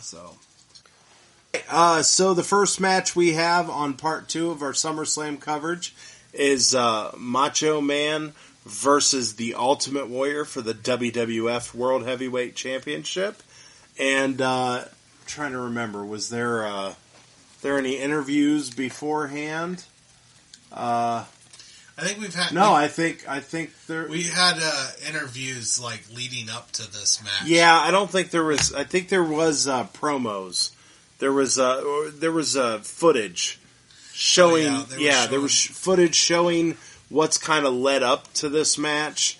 So the first match we have on part 2 of our SummerSlam coverage is Macho Man versus the Ultimate Warrior for the WWF World Heavyweight Championship. And trying to remember, was there any interviews beforehand? I think we've had... No, I think there... We had interviews, like, leading up to this match. Yeah, I don't think there was... I think there was promos. There was footage showing... there was footage showing what's kind of led up to this match,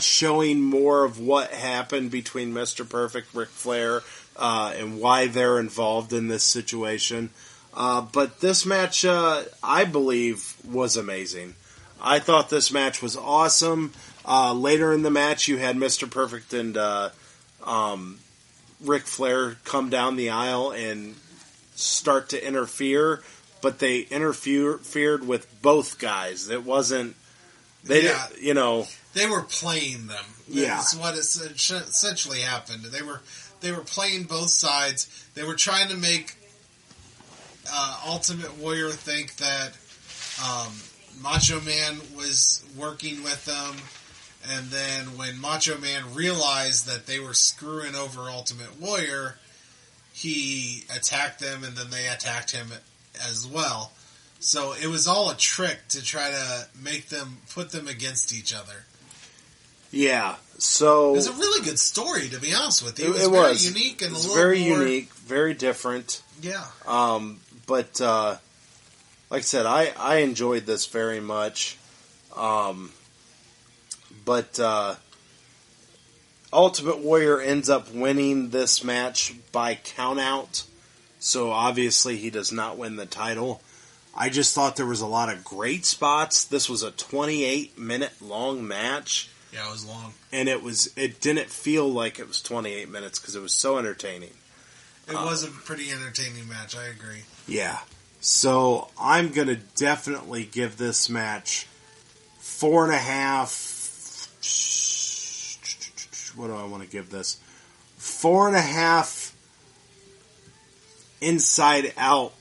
showing more of what happened between Mr. Perfect, Ric Flair, and why they're involved in this situation. But this match, I believe, was amazing. I thought this match was awesome. Later in the match, you had Mr. Perfect and Ric Flair come down the aisle and start to interfere, but they interfered with both guys. It wasn't... They were playing them. Yeah. That's what essentially happened. They were playing both sides. They were trying to make Ultimate Warrior think that Macho Man was working with them, and then when Macho Man realized that they were screwing over Ultimate Warrior, he attacked them, and then they attacked him as well. So it was all a trick to try to put them against each other. Yeah, so... It was a really good story, to be honest with you. It very was unique and a little very more... unique, very different. Yeah. But, like I said, I enjoyed this very much. But Ultimate Warrior ends up winning this match by countout. So obviously he does not win the title. I just thought there was a lot of great spots. This was a 28-minute long match. Yeah, it was long. And it didn't feel like it was 28 minutes because it was so entertaining. It was a pretty entertaining match, I agree. Yeah. So I'm going to definitely give this match 4.5. What do I want to give this? 4.5 inside out.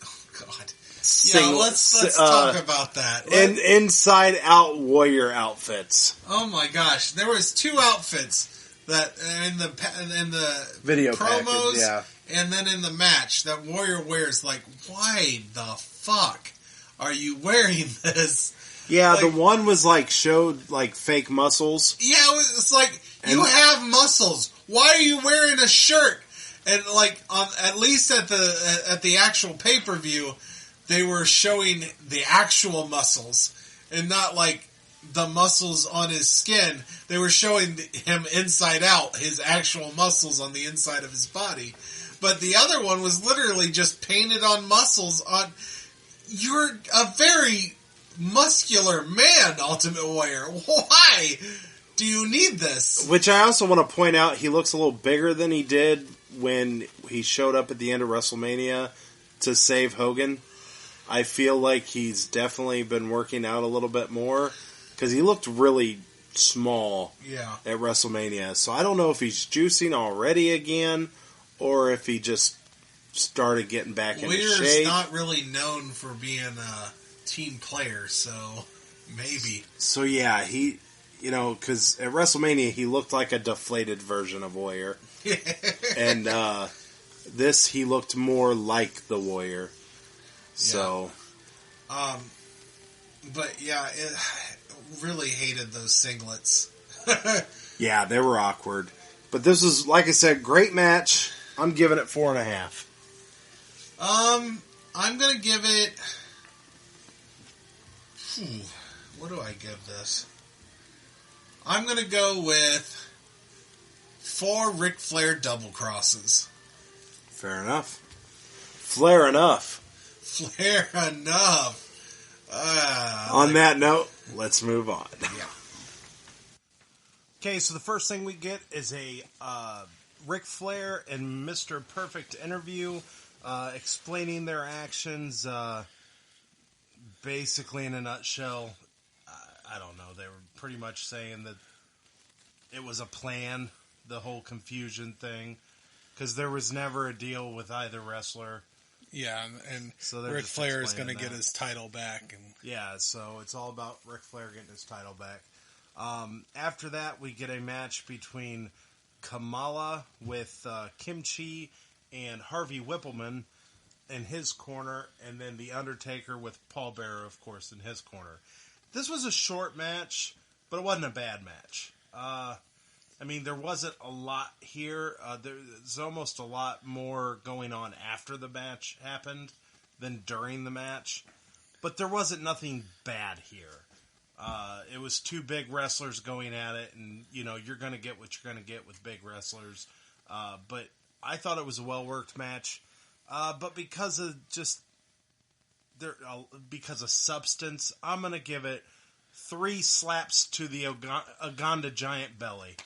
Oh, God. Single, yeah, let's talk about that. Inside out warrior outfits. Oh my gosh, there was 2 outfits that in the Video promos, package, yeah. and then in the match that Warrior wears. Like, why the fuck are you wearing this? Yeah, like, the one was like showed like fake muscles. Yeah, it's like you have muscles. Why are you wearing a shirt? And like at least at the actual pay-per-view, they were showing the actual muscles and not like the muscles on his skin. They were showing him inside out, his actual muscles on the inside of his body. But the other one was literally just painted on muscles on... You're a very muscular man, Ultimate Warrior. Why do you need this? Which I also want to point out, he looks a little bigger than he did when he showed up at the end of WrestleMania to save Hogan. I feel like he's definitely been working out a little bit more because he looked really small at WrestleMania. So I don't know if he's juicing already again or if he just started getting back into shape. Warrior's not really known for being a team player, so maybe. So yeah, he, because at WrestleMania he looked like a deflated version of Warrior. And this, he looked more like the Warrior. So, but yeah, really hated those singlets. Yeah, they were awkward. But this is, like I said, great match. I'm giving it 4.5. I'm gonna give it. What do I give this? I'm gonna go with 4 Ric Flair double crosses. Fair enough. Flair enough. Flair enough. On that note, let's move on. Yeah. Okay, so the first thing we get is a Ric Flair and Mr. Perfect interview explaining their actions. Basically, in a nutshell, I don't know. They were pretty much saying that it was a plan, the whole confusion thing, because there was never a deal with either wrestler. Yeah, and so Ric Flair is going to get his title back. And yeah, so it's all about Ric Flair getting his title back. After that, we get a match between Kamala with Kimchi and Harvey Whippleman in his corner, and then The Undertaker with Paul Bearer, of course, in his corner. This was a short match, but it wasn't a bad match. There wasn't a lot here. There's almost a lot more going on after the match happened than during the match. But there wasn't nothing bad here. It was 2 big wrestlers going at it, and, you're going to get what you're going to get with big wrestlers. But I thought it was a well-worked match. But because of substance, I'm going to give it 3 slaps to the Uganda giant belly.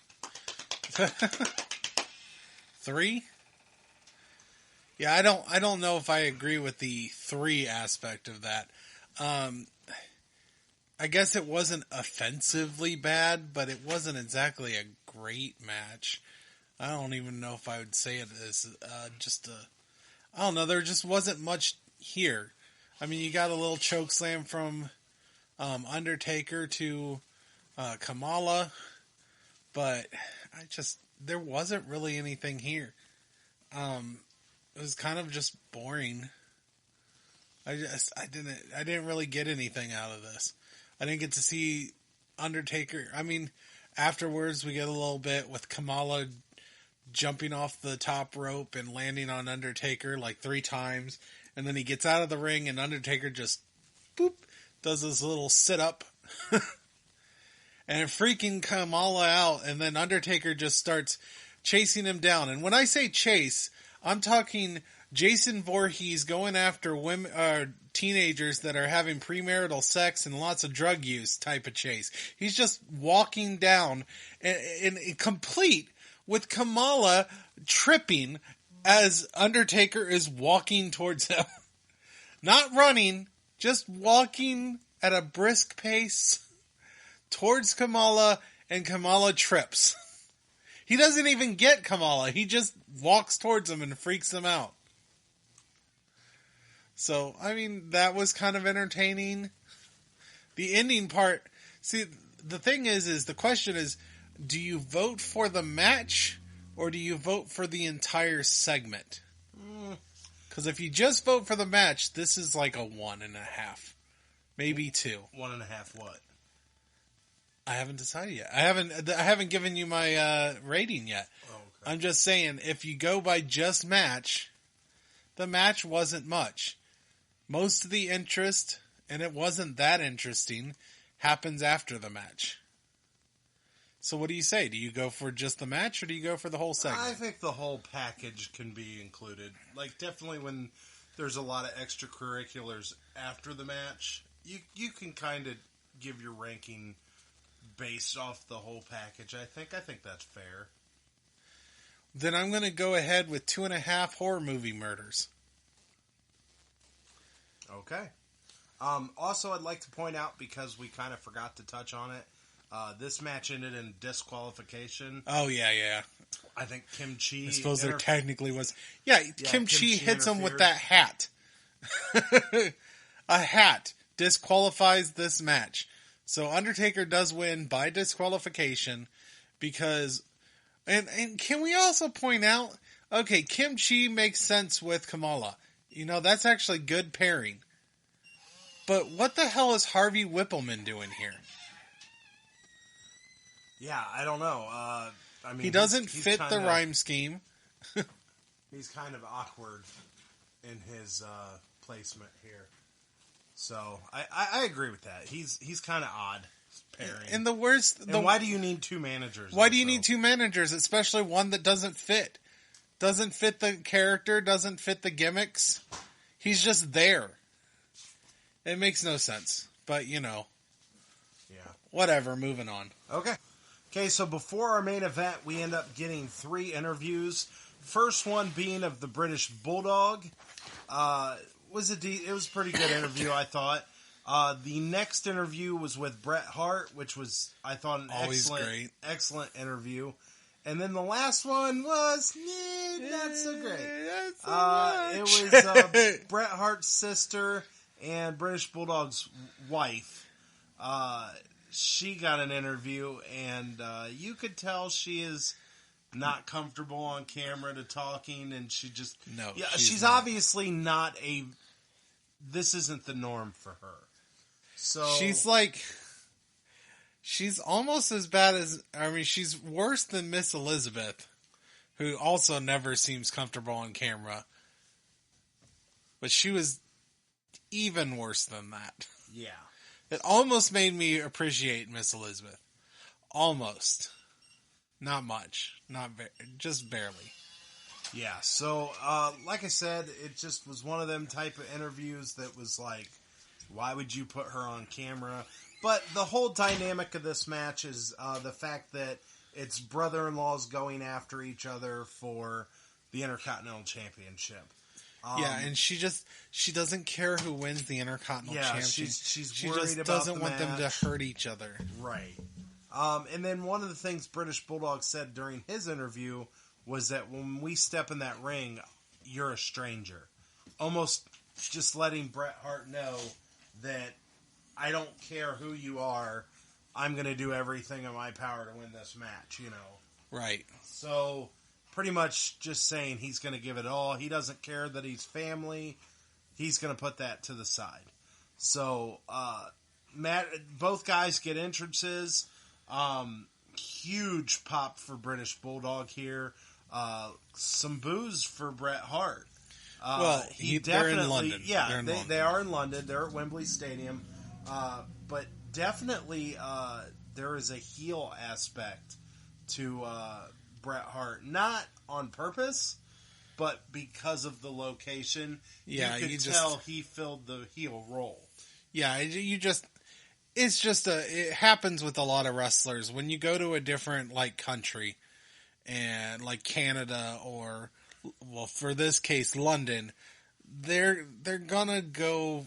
3? Yeah, I don't know if I agree with the 3 aspect of that. I guess it wasn't offensively bad, but it wasn't exactly a great match. I don't even know if I would say it as I don't know, there just wasn't much here. You got a little choke slam from Undertaker to Kamala, but there wasn't really anything here. It was kind of just boring. I didn't really get anything out of this. I didn't get to see Undertaker. I mean, afterwards we get a little bit with Kamala jumping off the top rope and landing on Undertaker like 3 times. And then he gets out of the ring and Undertaker just, boop, does this little sit-up. And freaking Kamala out. And then Undertaker just starts chasing him down. And when I say chase, I'm talking Jason Voorhees going after women, teenagers that are having premarital sex and lots of drug use type of chase. He's just walking down in complete with Kamala tripping as Undertaker is walking towards him. Not running, just walking at a brisk pace towards Kamala, and Kamala trips. He doesn't even get Kamala. He just walks towards him and freaks him out. So, I mean, that was kind of entertaining. The ending part, see, the thing is the question is, do you vote for the match or do you vote for the entire segment? Because if you just vote for the match, this is like a 1.5, maybe 2. 1.5 what? I haven't decided yet. I haven't given you my rating yet. Oh, okay. I'm just saying, if you go by just match, the match wasn't much. Most of the interest, and it wasn't that interesting, happens after the match. So what do you say? Do you go for just the match, or do you go for the whole segment? I think the whole package can be included. Like, definitely when there's a lot of extracurriculars after the match, you can kind of give your ranking based off the whole package. I think that's fair. Then I'm going to go ahead with 2.5 horror movie murders. Okay. Also, I'd like to point out, because we kind of forgot to touch on it, this match ended in disqualification. Oh, yeah. I think Kim Chi... I suppose there technically was... Yeah, Kim Chi hits him with that hat. A hat disqualifies this match. So Undertaker does win by disqualification because... And can we also point out... Okay, Kim Chi makes sense with Kamala. You know, that's actually good pairing. But what the hell is Harvey Whippleman doing here? Yeah, I don't know. I mean, he doesn't he's fit kinda, the rhyme scheme. He's kind of awkward in his placement here. So I agree with that. He's kind of odd pairing. And the worst... And why do you need 2 managers? Why do you need 2 managers, especially one that doesn't fit? Doesn't fit the character, doesn't fit the gimmicks. He's just there. It makes no sense. But, you know. Yeah. Whatever, moving on. Okay, so before our main event, we end up getting 3 interviews. First one being of the British Bulldog. It was a pretty good interview, I thought. The next interview was with Bret Hart, which was, I thought, an excellent interview. And then the last one was not so great. It was Bret Hart's sister and British Bulldog's wife. She got an interview, and you could tell she is not comfortable on camera to talking, and she just... No, she's not. obviously not a... This isn't the norm for her. So she's like... She's almost as bad as... I mean, she's worse than Miss Elizabeth, who also never seems comfortable on camera. But she was even worse than that. Yeah. It almost made me appreciate Miss Elizabeth. Almost. Not much. Just barely. Yeah, so, like I said, it just was one of them type of interviews that was like, why would you put her on camera? But the whole dynamic of this match is the fact that it's brother-in-laws going after each other for the Intercontinental Championship. Yeah, and she doesn't care who wins the Intercontinental Championship. She's she worried just about doesn't the want them match. to hurt each other. Right. And then one of the things British Bulldog said during his interview was that when we step in that ring, you're a stranger. Almost just letting Bret Hart know that I don't care who you are, I'm going to do everything in my power to win this match, you know. Right. So, pretty much just saying he's going to give it all. He doesn't care that he's family. He's going to put that to the side. So, both guys get entrances. Huge pop for British Bulldog here. Some boos for Bret Hart. They're in London. Yeah, they are in London. They're at Wembley Stadium. But definitely there is a heel aspect to Bret Hart. Not on purpose, but because of the location. Yeah, you could tell he filled the heel role. Yeah, it happens with a lot of wrestlers. When you go to a different, country, and like Canada or, well, for this case, London, they're gonna go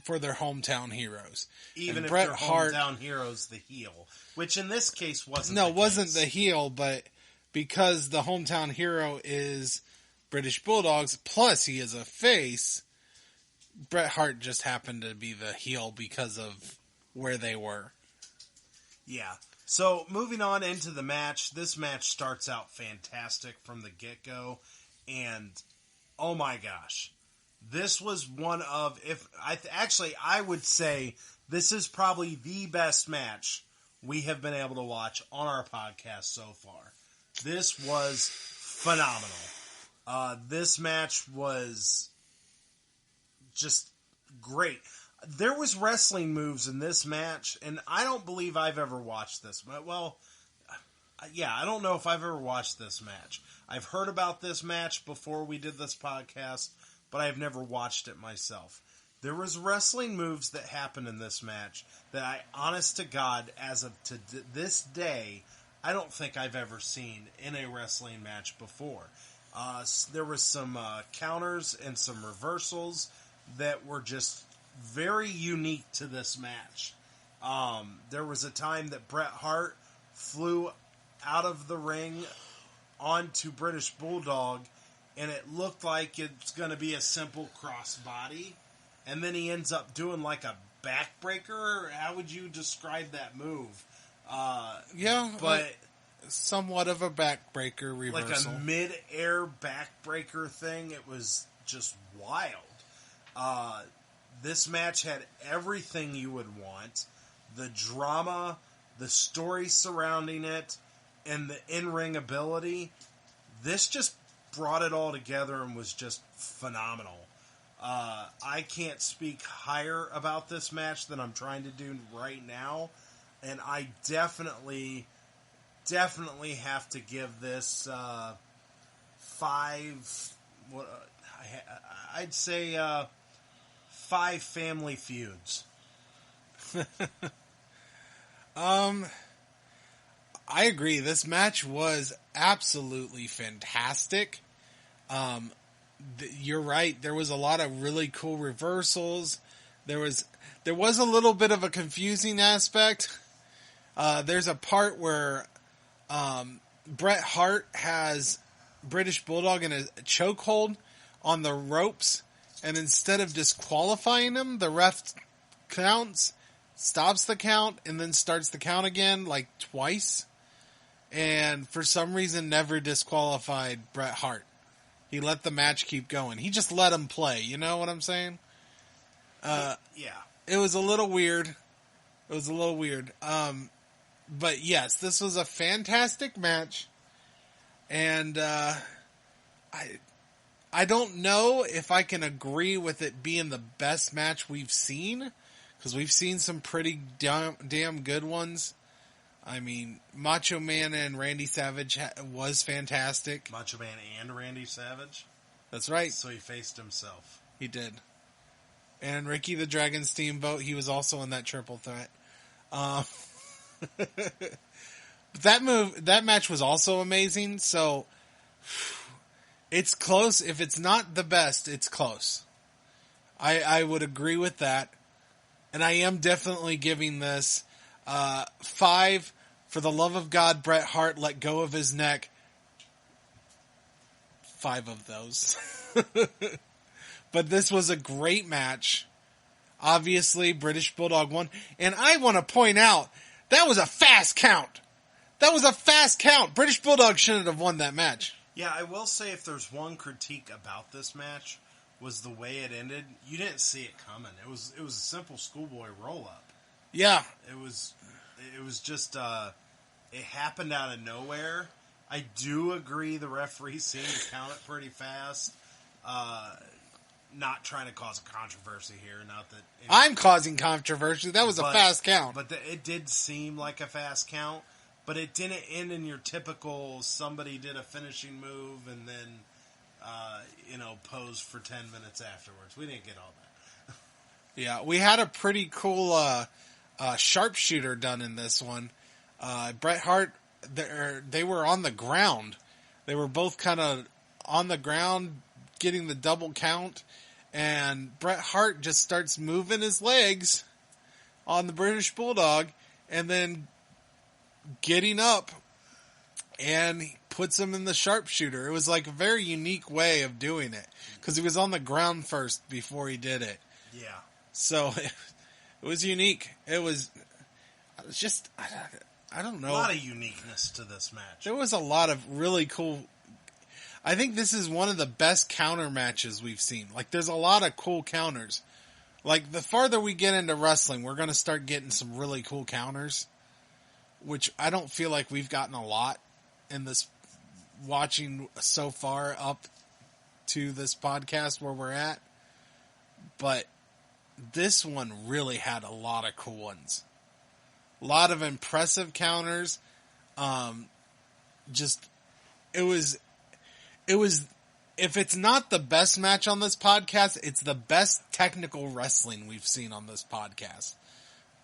for their hometown heroes. Even and if Bret their Hart, hometown hero's the heel. Which in this case wasn't the heel, but because the hometown hero is British Bulldogs, plus he is a face, Bret Hart just happened to be the heel because of where they were. Yeah. So, moving on into the match, this match starts out fantastic from the get-go, and oh my gosh. This was one of, I would say this is probably the best match we have been able to watch on our podcast so far. This was phenomenal. This match was just great. There was wrestling moves in this match, and I don't believe I've ever watched this. Well, yeah, I don't know if I've ever watched this match. I've heard about this match before we did this podcast, but I've never watched it myself. There was wrestling moves that happened in this match that I, honest to God, as of to this day, I don't think I've ever seen in a wrestling match before. There was some counters and some reversals that were just very unique to this match. There was a time that Bret Hart flew out of the ring onto British Bulldog, and it looked like it's going to be a simple crossbody, and then he ends up doing like a backbreaker. How would you describe that move? But somewhat of a backbreaker reversal, like a mid-air backbreaker thing. It was just wild. This match had everything you would want. The drama, the story surrounding it, and the in-ring ability. This just brought it all together and was just phenomenal. I can't speak higher about this match than I'm trying to do right now. And I definitely have to give this 5... I'd say 5 Family Feuds. I agree. This match was absolutely fantastic. You're right. There was a lot of really cool reversals. There was a little bit of a confusing aspect. There's a part where Bret Hart has British Bulldog in a chokehold on the ropes, and instead of disqualifying him, the ref stops the count, and then starts the count again, like twice. And for some reason never disqualified Bret Hart. He let the match keep going. He just let him play. You know what I'm saying? Yeah. It was a little weird. But yes, this was a fantastic match. And I don't know if I can agree with it being the best match we've seen, because we've seen some pretty damn good ones. I mean, Macho Man and Randy Savage was fantastic. Macho Man and Randy Savage? That's right. So he faced himself. He did. And Ricky the Dragon Steamboat, he was also in that triple threat. That match was also amazing, so it's close. If it's not the best, it's close. I would agree with that. And I am definitely giving this 5. For the love of God, Bret Hart let go of his neck. 5 of those. But this was a great match. Obviously, British Bulldog won. And I want to point out, that was a fast count. That was a fast count. British Bulldog shouldn't have won that match. Yeah, I will say if there's one critique about this match was the way it ended. You didn't see it coming. It was a simple schoolboy roll up. Yeah. It was just it happened out of nowhere. I do agree the referee seemed to count it pretty fast. Not trying to cause a controversy here. Not that I'm causing controversy. That was a fast count. But it did seem like a fast count. But it didn't end in your typical somebody did a finishing move and then, posed for 10 minutes afterwards. We didn't get all that. Yeah, we had a pretty cool sharpshooter done in this one. Bret Hart, they were on the ground. They were both kind of on the ground getting the double count. And Bret Hart just starts moving his legs on the British Bulldog and then getting up, and he puts him in the sharpshooter. It was like a very unique way of doing it because he was on the ground first before he did it. Yeah. So it was unique. It was just, I don't know. A lot of uniqueness to this match. There was a lot of really cool. I think this is one of the best counter matches we've seen. Like, there's a lot of cool counters. Like, the farther we get into wrestling, we're going to start getting some really cool counters, which I don't feel like we've gotten a lot in this watching so far up to this podcast where we're at. But this one really had a lot of cool ones. A lot of impressive counters. It was, if it's not the best match on this podcast, it's the best technical wrestling we've seen on this podcast.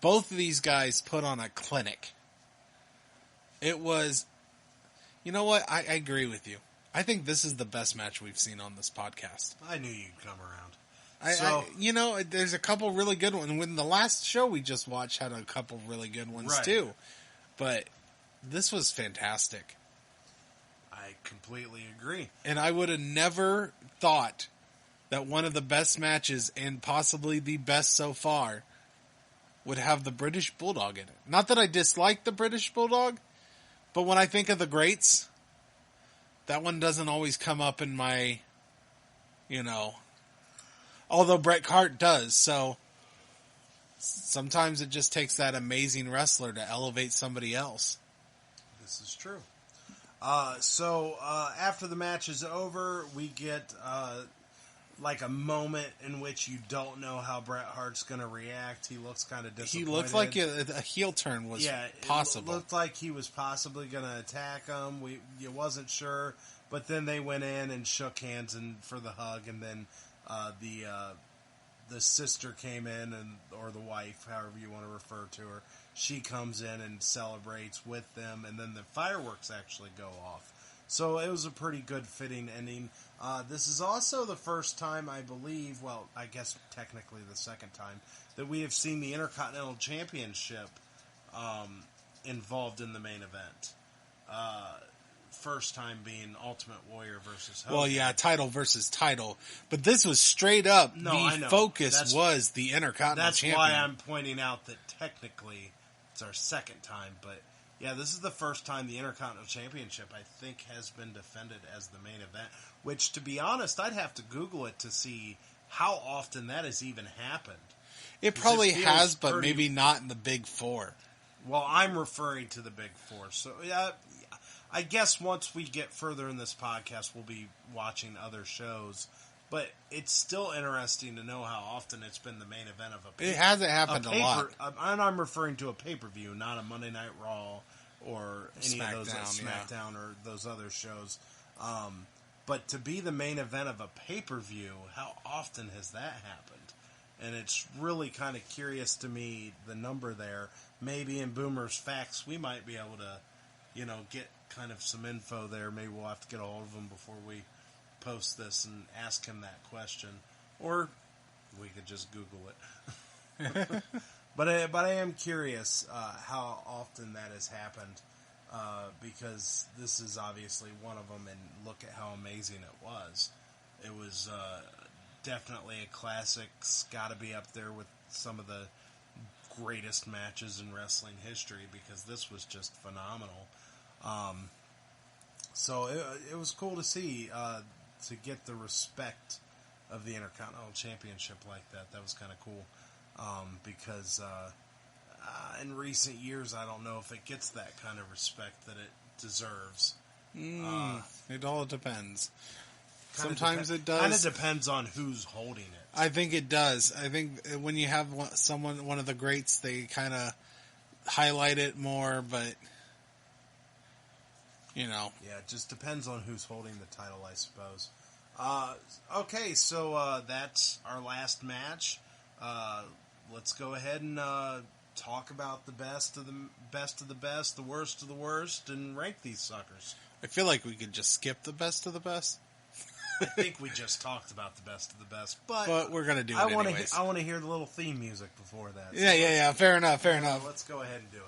Both of these guys put on a clinic. It was, you know what? I agree with you. I think this is the best match we've seen on this podcast. I knew you'd come around. There's a couple really good ones. When the last show we just watched had a couple really good ones too. But this was fantastic. I completely agree. And I would have never thought that one of the best matches, and possibly the best so far, would have the British Bulldog in it. Not that I dislike the British Bulldog, but when I think of the greats, that one doesn't always come up in my, although Bret Hart does, so sometimes it just takes that amazing wrestler to elevate somebody else. This is true. So after the match is over, we get like a moment in which you don't know how Bret Hart's going to react. He looks kind of disappointed. He looked like a heel turn was possible. It looked like he was possibly going to attack him. You wasn't sure, but then they went in and shook hands for the hug, and then the sister came in, or the wife, however you want to refer to her. She comes in and celebrates with them, and then the fireworks actually go off. So it was a pretty good fitting ending. This is also the first time, I believe, well, I guess technically the second time, that we have seen the Intercontinental Championship involved in the main event. First time being Ultimate Warrior versus Hogan. Well, yeah, title versus title. But this was straight up, the focus was the Intercontinental Champion. That's why I'm pointing out that technically it's our second time, but yeah, this is the first time the Intercontinental Championship, I think, has been defended as the main event, which, to be honest, I'd have to Google it to see how often that has even happened. It probably has, but maybe not in the Big Four. Well, I'm referring to the Big Four. So, yeah, I guess once we get further in this podcast, we'll be watching other shows. But it's still interesting to know how often it's been the main event of a pay-per-view. It hasn't happened a lot. And I'm referring to a pay-per-view, not a Monday Night Raw or any of those SmackDown or those other shows. But to be the main event of a pay-per-view, how often has that happened? And it's really kind of curious to me, the number there. Maybe in Boomer's Facts, we might be able to, get kind of some info there. Maybe we'll have to get a hold of him before we post this and ask him that question, or we could just Google it. but I am curious how often that has happened, because this is obviously one of them, and look at how amazing it was. It was definitely a classic. It's got to be up there with some of the greatest matches in wrestling history because this was just phenomenal. So it was cool to see, to get the respect of the Intercontinental Championship like that. That was kind of cool. Because in recent years, I don't know if it gets that kind of respect that it deserves. It all depends. Sometimes it does. Kind of depends on who's holding it. I think it does. I think when you have one of the greats, they kind of highlight it more, but Yeah, it just depends on who's holding the title, I suppose. Okay, so that's our last match. Let's go ahead and talk about the best of the best, the worst of the worst, and rank these suckers. I feel like we could just skip the best of the best. I think we just talked about the best of the best, but we're gonna do it anyways. I want to hear the little theme music before that. Yeah. Fair enough. Let's go ahead and do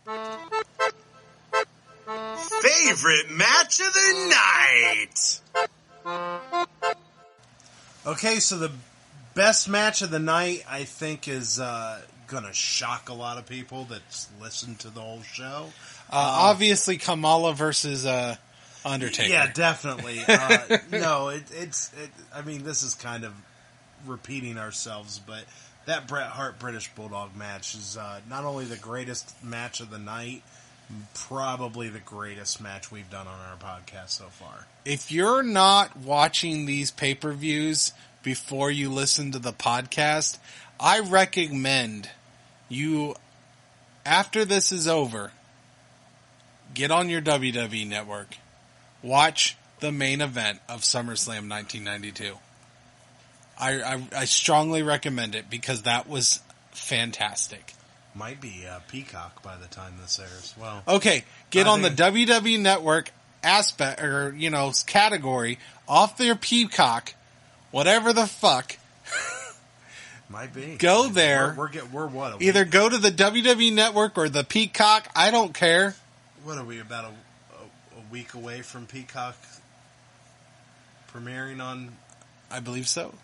it. Favorite match of the night. Okay, so the best match of the night, I think, is gonna shock a lot of people that's listened to the whole show. Obviously, Kamala versus Undertaker. Yeah, definitely. No, it's. I mean, this is kind of repeating ourselves, but that Bret Hart British Bulldog match is not only the greatest match of the night, probably the greatest match we've done on our podcast so far. If you're not watching these pay-per-views before you listen to the podcast, I recommend you, after this is over, get on your WWE network, watch the main event of SummerSlam 1992. I strongly recommend it because that was fantastic. Might be Peacock by the time this airs. Well, okay, get on the WWE Network aspect or category off their Peacock, whatever the fuck. Might be. Go there. We're what? Either go to the WWE Network or the Peacock. I don't care. What are we, about a week away from Peacock premiering on? I believe so.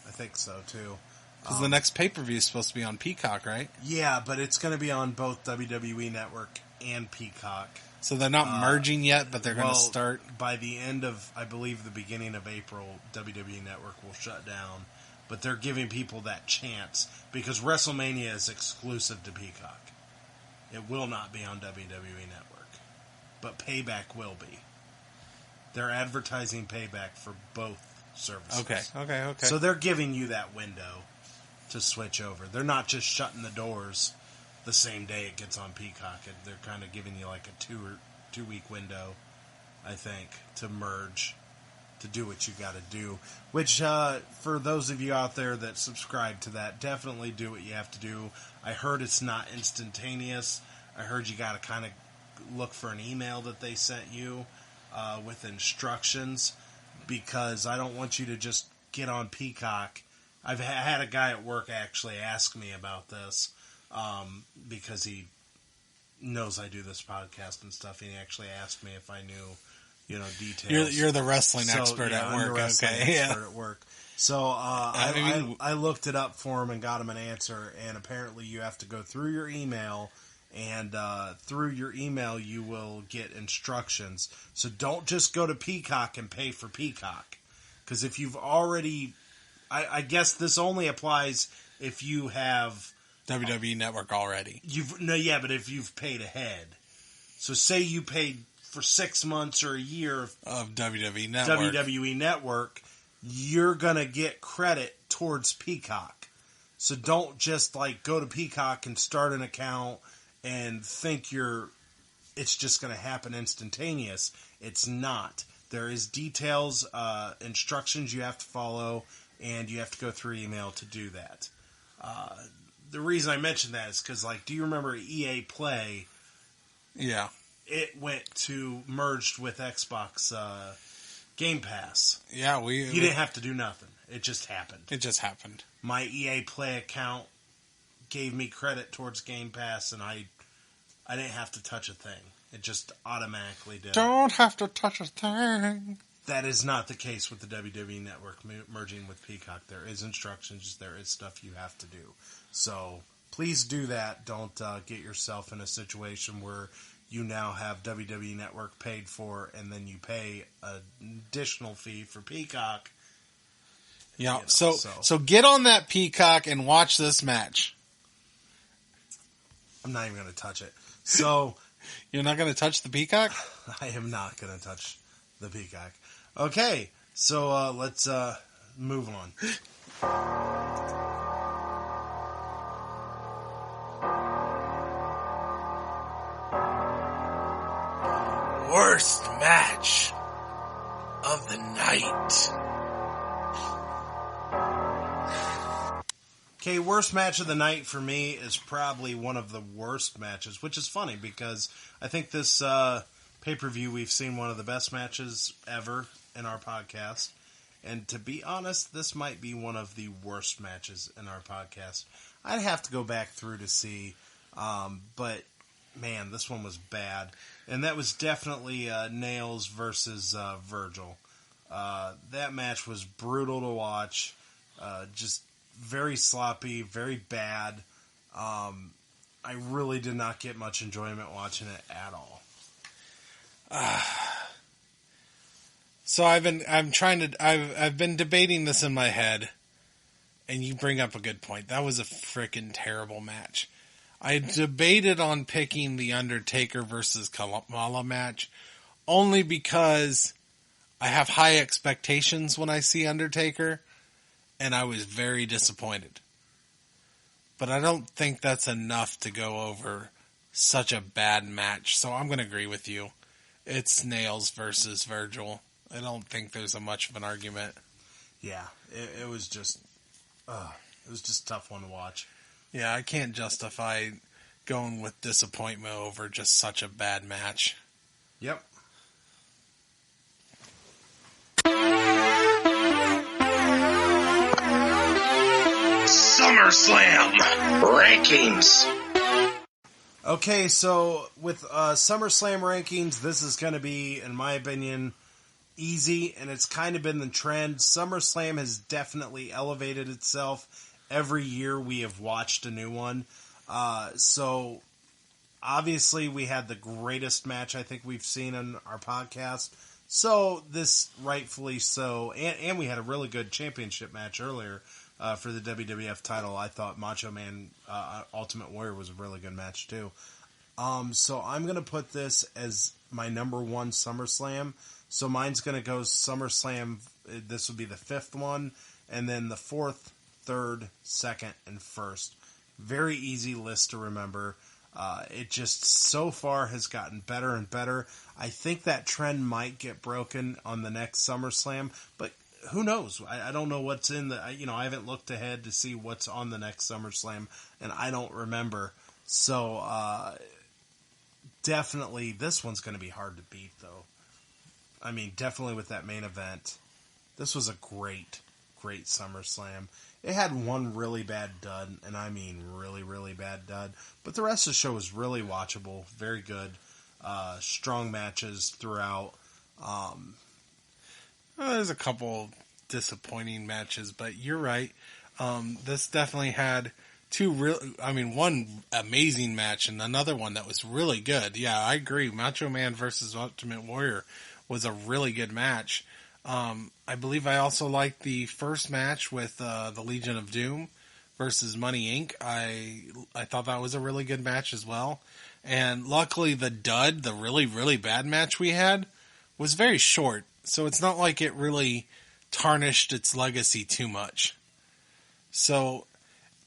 I think so too. Because the next pay-per-view is supposed to be on Peacock, right? Yeah, but it's going to be on both WWE Network and Peacock. So they're not merging yet, but they're going to start. By the end of, I believe, the beginning of April, WWE Network will shut down. But they're giving people that chance because WrestleMania is exclusive to Peacock. It will not be on WWE Network. But Payback will be. They're advertising Payback for both services. Okay. So they're giving you that window to switch over. They're not just shutting the doors the same day it gets on Peacock. They're kind of giving you like a 2 week window, I think, to merge, to do what you got to do. Which, for those of you out there that subscribe to that, definitely do what you have to do. I heard it's not instantaneous. I heard you got to kind of look for an email that they sent you with instructions, because I don't want you to just get on Peacock. I've had a guy at work actually ask me about this because he knows I do this podcast and stuff. And he actually asked me if I knew, details. You're the wrestling expert at work. I'm the wrestling expert at work. So I looked it up for him and got him an answer. And apparently, you have to go through your email, and through your email, you will get instructions. So don't just go to Peacock and pay for Peacock, because if you've already I guess this only applies if you have WWE Network already. But if you've paid ahead. So say you paid for 6 months or a year of WWE Network, you're going to get credit towards Peacock. So don't just go to Peacock and start an account and think it's just going to happen instantaneous. It's not. There is details, instructions you have to follow, and you have to go through email to do that. The reason I mention that is because, do you remember EA Play? Yeah. It merged with Xbox Game Pass. Yeah, you didn't have to do nothing. It just happened. My EA Play account gave me credit towards Game Pass, and I didn't have to touch a thing. It just automatically did. Don't have to touch a thing. That is not the case with the WWE Network merging with Peacock. There is instructions. There is stuff you have to do. So please do that. Don't get yourself in a situation where you now have WWE Network paid for, and then you pay an additional fee for Peacock. Yeah. So get on that Peacock and watch this match. I'm not even going to touch it. So you're not going to touch the Peacock? I am not going to touch the Peacock. Okay. So let's move on. Worst match of the night. Okay, worst match of the night for me is probably one of the worst matches, which is funny because I think this pay-per-view we've seen one of the best matches ever in our podcast. And to be honest, this might be one of the worst matches in our podcast. I'd have to go back through to see, but man, this one was bad. And that was definitely Nails versus Virgil. That match was brutal to watch. Just very sloppy, very bad. I really did not get much enjoyment watching it at all. So I've been debating this in my head, and you bring up a good point. That was a freaking terrible match. I debated on picking the Undertaker versus Kamala match only because I have high expectations when I see Undertaker, and I was very disappointed. But I don't think that's enough to go over such a bad match, so I'm going to agree with you. It's Nails versus Virgil. I don't think there's much of an argument. Yeah, it was just a tough one to watch. Yeah, I can't justify going with disappointment over just such a bad match. Yep. SummerSlam rankings. Okay, so with SummerSlam rankings, this is going to be, in my opinion, easy, and it's kind of been the trend. SummerSlam has definitely elevated itself. Every year we have watched a new one. So, obviously, we had the greatest match I think we've seen on our podcast. So, this rightfully so. And we had a really good championship match earlier for the WWF title. I thought Macho Man Ultimate Warrior was a really good match, too. So, I'm going to put this as my number one SummerSlam. So, mine's going to go SummerSlam. This would be the fifth one. And then the fourth, third, second, and first. Very easy list to remember. It just so far has gotten better and better. I think that trend might get broken on the next SummerSlam, but who knows? I don't know what's in the. I haven't looked ahead to see what's on the next SummerSlam, and I don't remember. So definitely, this one's going to be hard to beat, though. I mean, definitely with that main event. This was a great SummerSlam. It had one really bad dud, and I mean really, really bad dud. But the rest of the show was really watchable, very good, strong matches throughout. There's a couple disappointing matches, but you're right. This definitely had one amazing match and another one that was really good. Yeah, I agree. Macho Man versus Ultimate Warrior was a really good match. I believe I also liked the first match with the Legion of Doom versus Money Inc. I thought that was a really good match as well. And luckily the dud, the really, really bad match we had, was very short. So it's not like it really tarnished its legacy too much. So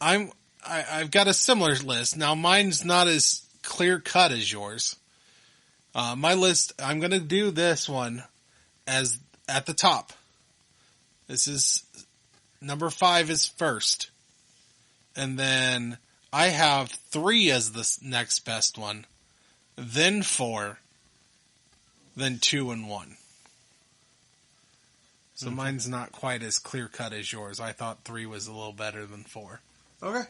I've got a similar list. Now mine's not as clear cut as yours. My list, I'm going to do this one as at the top. This is number 5 is first. And then I have 3 as the next best one. Then 4. Then 2 and 1. So mine's not quite as clear cut as yours. I thought 3 was a little better than 4. Okay.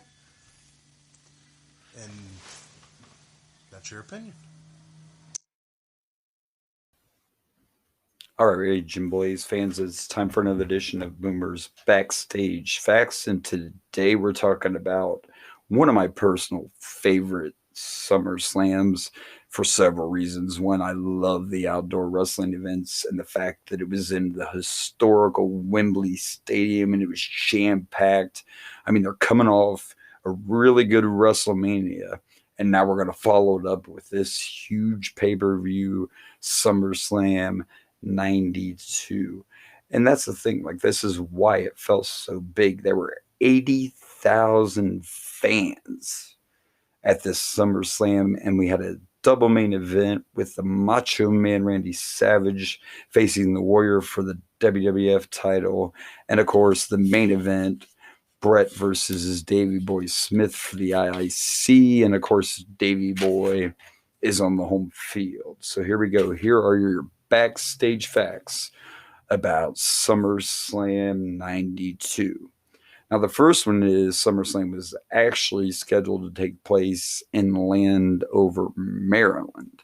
And that's your opinion. All right, Jim Blaze fans, it's time for another edition of Boomer's Backstage Facts. And today we're talking about one of my personal favorite SummerSlams for several reasons. One, I love the outdoor wrestling events and the fact that it was in the historical Wembley Stadium and it was jam packed. I mean, they're coming off a really good WrestleMania, and now we're going to follow it up with this huge pay per view SummerSlam 92. And that's the thing, like, this is why it felt so big. There were 80,000 fans at this SummerSlam, and we had a double main event with the Macho Man Randy Savage facing the Warrior for the WWF title, and of course the main event, Brett versus Davey Boy Smith for the IIC, and of course Davey Boy is on the home field. So here we go. Here are your backstage facts about SummerSlam 92. Now, the first one is SummerSlam was actually scheduled to take place in Landover, Maryland.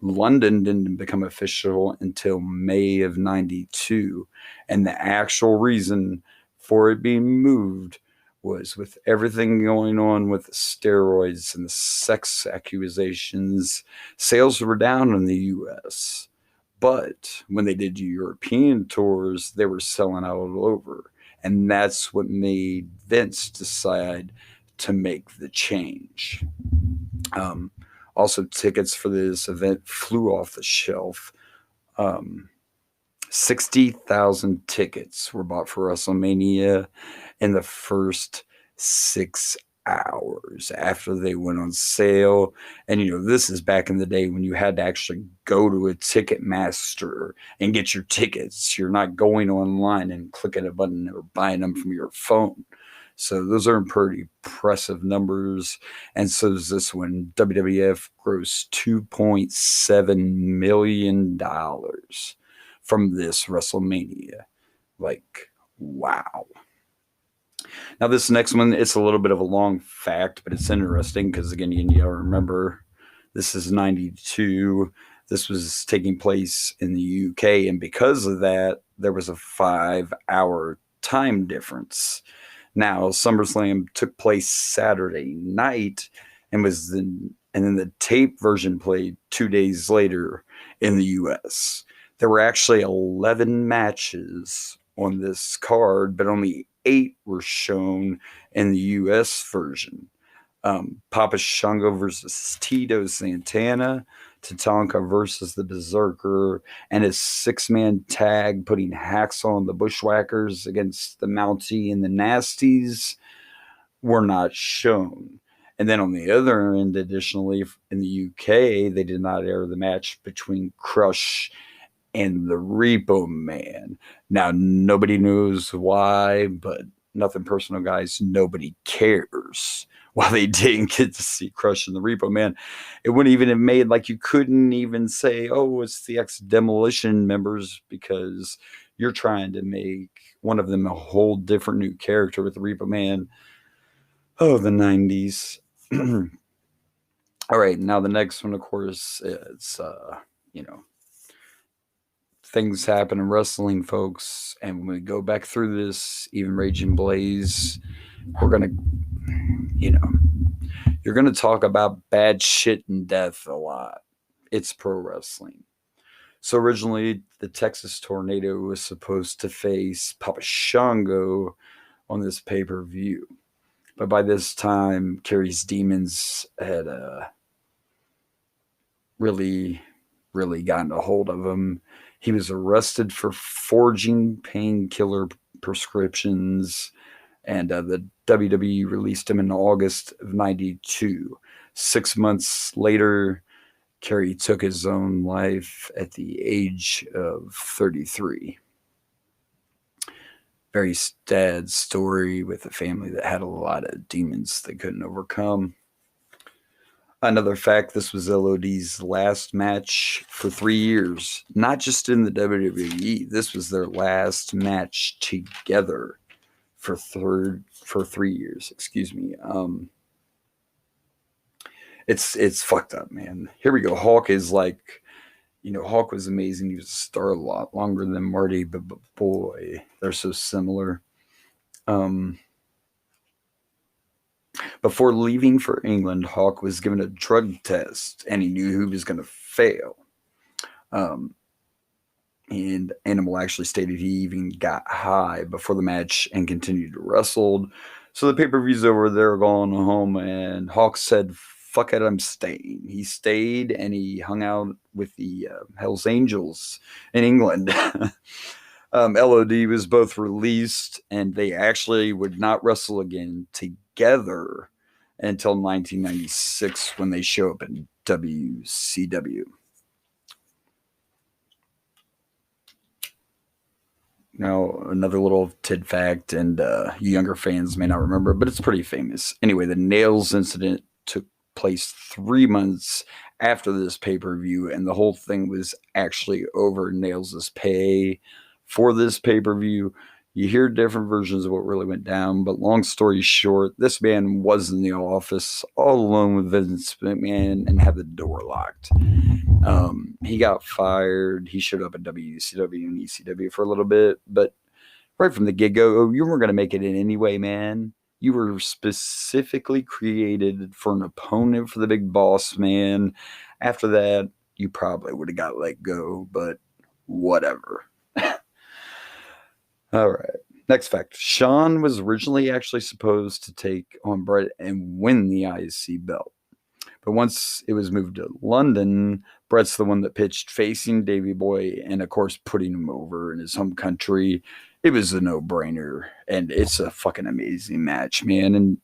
London didn't become official until May of 92. And the actual reason for it being moved was with everything going on with the steroids and the sex accusations, sales were down in the U.S. But when they did European tours, they were selling out all over. And that's what made Vince decide to make the change. Also, tickets for this event flew off the shelf. 60,000 tickets were bought for WrestleMania in the first 6 hours after they went on sale. And this is back in the day when you had to actually go to a Ticketmaster and get your tickets. You're not going online and clicking a button or buying them from your phone. So those are pretty impressive numbers. And so does this one. WWF grossed $2.7 million from this WrestleMania. Like, wow. Now, this next one, it's a little bit of a long fact, but it's interesting because, again, you gotta remember, this is 92. This was taking place in the UK, and because of that, there was a 5-hour time difference. Now, SummerSlam took place Saturday night, and then the tape version played 2 days later in the US. There were actually 11 matches on this card, but only 8 were shown in the U.S. version. Papa Shango versus Tito Santana, Tatanka versus the Berserker, and his 6-man tag putting Hacksaw and the Bushwhackers against the Mountie and the Nasties were not shown. And then on the other end, additionally, in the UK, they did not air the match between Crush and the Repo Man. Now, nobody knows why, but nothing personal, guys. Nobody cares. While they didn't get to see Crush and the Repo Man, it wouldn't even have made, like, you couldn't even say, oh, it's the ex-Demolition members, because you're trying to make one of them a whole different new character with the Repo Man. Oh, the 90s. All right, now the next one, of course, it's, things happen in wrestling, folks. And when we go back through this, even Raging Blaze, we're going to, you're going to talk about bad shit and death a lot. It's pro wrestling. So originally, the Texas Tornado was supposed to face Papa Shango on this pay-per-view. But by this time, Kerry's Demons had really gotten a hold of him. He was arrested for forging painkiller prescriptions, and the WWE released him in August of 92. 6 months later, Kerry took his own life at the age of 33. Very sad story with a family that had a lot of demons they couldn't overcome. Another fact, this was LOD's last match for 3 years. Not just in the WWE. This was their last match together for 3 years. Excuse me. It's fucked up, man. Here we go. Hawk is like, Hawk was amazing. He was a star a lot longer than Marty, but boy, they're so similar. Before leaving for England, Hawk was given a drug test, and he knew he was going to fail. And Animal actually stated he even got high before the match and continued to wrestle. So the pay-per-view's over, they're going home, and Hawk said, fuck it, I'm staying. He stayed, and he hung out with the Hells Angels in England. LOD was both released, and they actually would not wrestle again together until 1996 when they show up in WCW. Now, another little tid fact, and younger fans may not remember, but it's pretty famous. Anyway, the Nails incident took place 3 months after this pay-per-view, and the whole thing was actually over Nails' pay for this pay-per-view. You hear different versions of what really went down, but long story short, this man was in the office all alone with Vince McMahon and had the door locked. He got fired. He showed up at WCW and ECW for a little bit, but right from the get-go, you weren't going to make it in anyway, man. You were specifically created for an opponent for the big boss man. After that, you probably would have got let go, but whatever. All right. Next fact. Shawn was originally actually supposed to take on Bret and win the IC belt. But once it was moved to London, Bret's the one that pitched facing Davey Boy and, of course, putting him over in his home country. It was a no-brainer, and it's a fucking amazing match, man, and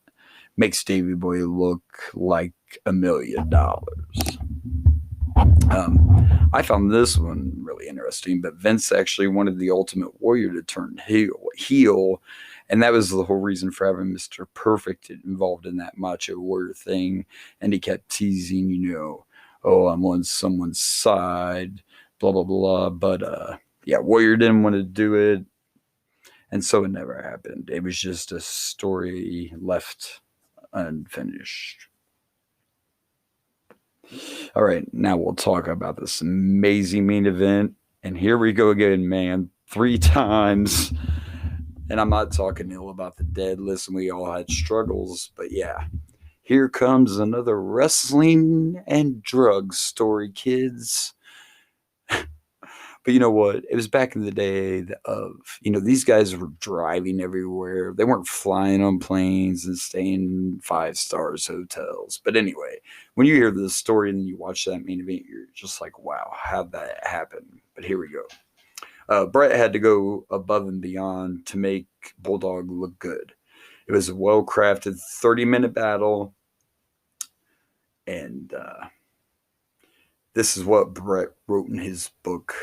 makes Davey Boy look like $1 million. I found this one really interesting, but Vince actually wanted the Ultimate Warrior to turn heel, and that was the whole reason for having Mr. Perfect involved in that Macho Warrior thing, and he kept teasing, oh, I'm on someone's side, blah, blah, blah, but yeah, Warrior didn't want to do it, and so it never happened. It was just a story left unfinished. All right, now we'll talk about this amazing main event. And here we go again, man. 3 times. And I'm not talking ill about the dead. Listen, we all had struggles. But yeah, here comes another wrestling and drugs story, kids. But you know what? It was back in the day of, these guys were driving everywhere. They weren't flying on planes and staying in 5-star hotels. But anyway, when you hear this story and then you watch that main event, you're just like, wow, how'd that happen? But here we go. Bret had to go above and beyond to make Bulldog look good. It was a well-crafted 30-minute battle. And this is what Bret wrote in his book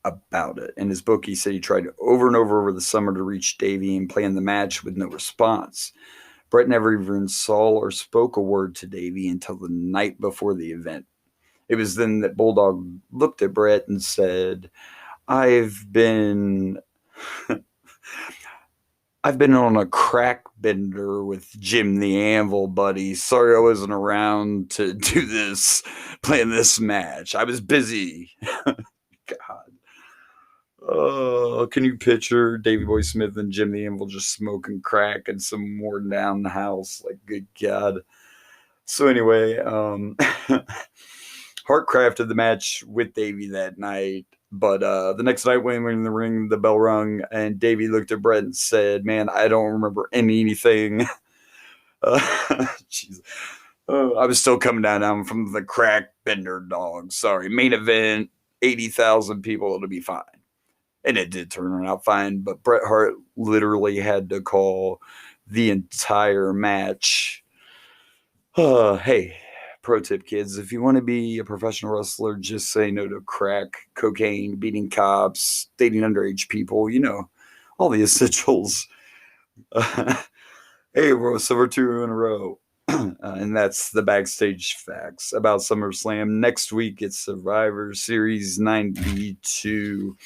about it. In his book, he said he tried over and over the summer to reach Davey and plan the match with no response. Bret never even saw or spoke a word to Davey until the night before the event. It was then that Bulldog looked at Bret and said, I've been on a crack bender with Jim the Anvil, buddy. Sorry I wasn't around to do this, plan this match. I was busy. God. Oh, can you picture Davey Boy Smith and Jim the Anvil just smoking crack and some more down the house? Like, good God. So anyway, Hart crafted the match with Davey that night. But the next night when we were in the ring, the bell rung, and Davey looked at Bret and said, man, I don't remember anything. Jeez. I was still coming down from the crack bender, dog. Sorry. Main event, 80,000 people, it'll be fine. And it did turn out fine, but Bret Hart literally had to call the entire match. Hey, pro tip, kids, if you want to be a professional wrestler, just say no to crack, cocaine, beating cops, dating underage people, all the essentials. Hey, so we're 2 in a row. And that's the backstage facts about SummerSlam. Next week, it's Survivor Series 92.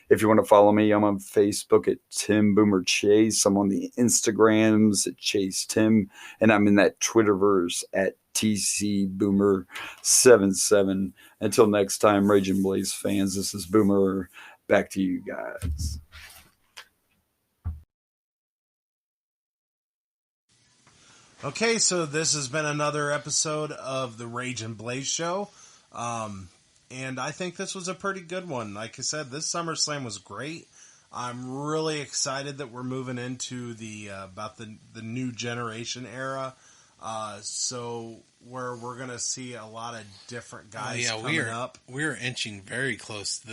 If you want to follow me, I'm on Facebook at Tim Boomer Chase. I'm on the Instagrams at Chase Tim. And I'm in that Twitterverse at TC Boomer 77. Until next time, Raging Blaze fans, this is Boomer. Back to you guys. Okay, so this has been another episode of the Rage and Blaze Show. And I think this was a pretty good one. Like I said, this SummerSlam was great. I'm really excited that we're moving into the about the new generation era. So where we're gonna see a lot of different guys coming up. We're inching very close to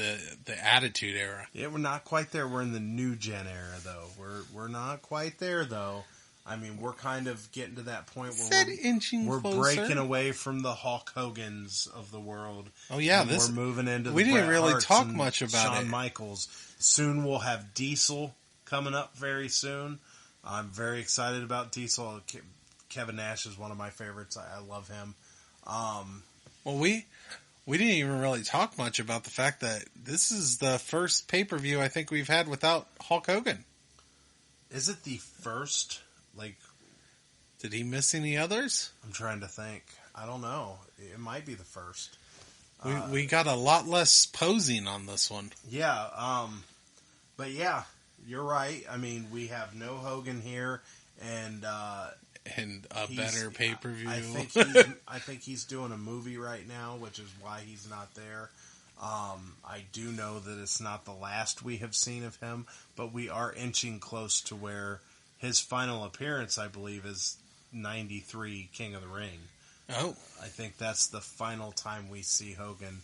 the Attitude Era. Yeah, we're not quite there. We're in the new gen era, though. We're not quite there, though. I mean, we're kind of getting to that point where we're breaking away from the Hulk Hogan's of the world. Oh yeah, we're moving into. We didn't really talk much about Shawn Michaels. Soon we'll have Diesel coming up very soon. I'm very excited about Diesel. Kevin Nash is one of my favorites. I love him. Well, we didn't even really talk much about the fact that this is the first pay-per-view I think we've had without Hulk Hogan. Is it the first? Like, did he miss any others? I'm trying to think. I don't know. It might be the first. We got a lot less posing on this one. Yeah. But yeah, you're right. I mean, we have no Hogan here, and a better pay-per-view. I think he's doing a movie right now, which is why he's not there. I do know that it's not the last we have seen of him, but we are inching close to where his final appearance, I believe, is 93 King of the Ring. Oh. I think that's the final time we see Hogan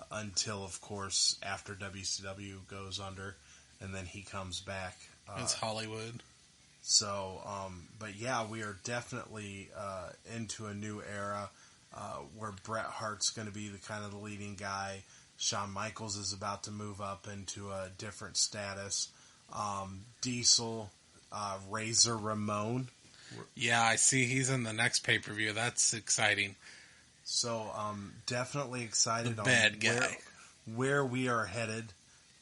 until, of course, after WCW goes under, and then he comes back. It's Hollywood. So, but yeah, we are definitely into a new era where Bret Hart's going to be the kind of the leading guy. Shawn Michaels is about to move up into a different status. Diesel, Razor Ramon. Yeah, I see he's in the next pay-per-view. That's exciting. So, definitely excited the bad guy. Where we are headed.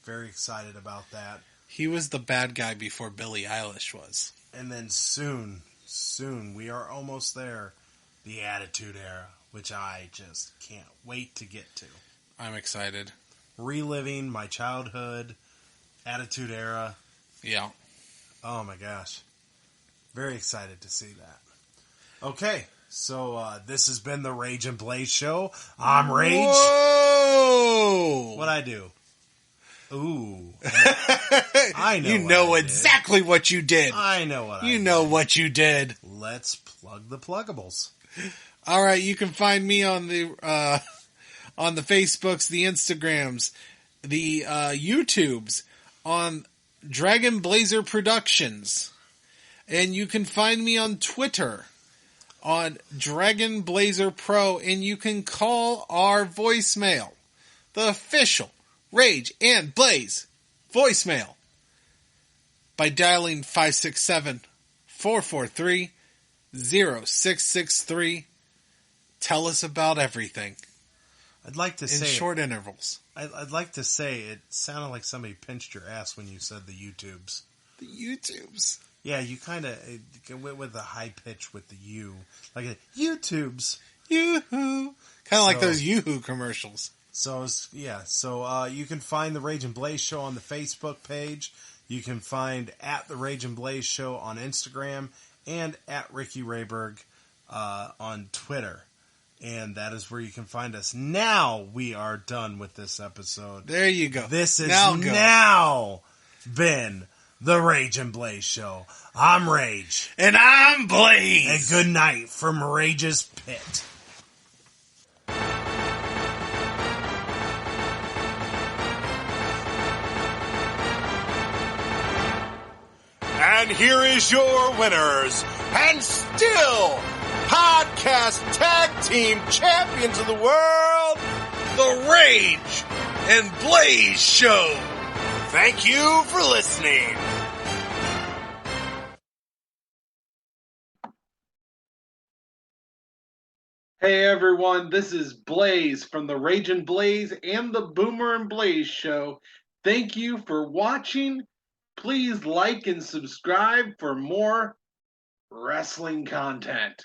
Very excited about that. He was the bad guy before Billie Eilish was. And then soon, we are almost there, the Attitude Era, which I just can't wait to get to. I'm excited. Reliving my childhood, Attitude Era. Yeah. Oh my gosh. Very excited to see that. Okay, so this has been the Rage and Blaze Show. I'm Rage. Whoa! What'd I do? Ooh. I know. You know exactly what you did. I know what I did. You know what you did. Let's plug the pluggables. All right, you can find me on the Facebooks, the Instagrams, the YouTubes, on Dragon Blazer Productions. And you can find me on Twitter on Dragon Blazer Pro, and you can call our voicemail, the official Rage and Blaze voicemail, by dialing 567-443-0663. Tell us about everything. I'd like to say in short intervals. I'd like to say it sounded like somebody pinched your ass when you said the YouTubes. The YouTubes. Yeah, you kind of went with a high pitch with the U, like a YouTubes. Yoo-hoo. Kind of like those Yoo-hoo commercials. So you can find the Rage and Blaze Show on the Facebook page. You can find at the Rage and Blaze Show on Instagram and at Ricky Rayberg on Twitter. And that is where you can find us. Now we are done with this episode. There you go. This has now been the Rage and Blaze Show. I'm Rage. And I'm Blaze. And good night from Rage's Pit. And here is your winners, and still podcast tag team champions of the world, the Rage and Blaze Show. Thank you for listening. Hey everyone, this is Blaze from the Rage and Blaze and the Boomer and Blaze Show. Thank you for watching. Please like and subscribe for more wrestling content.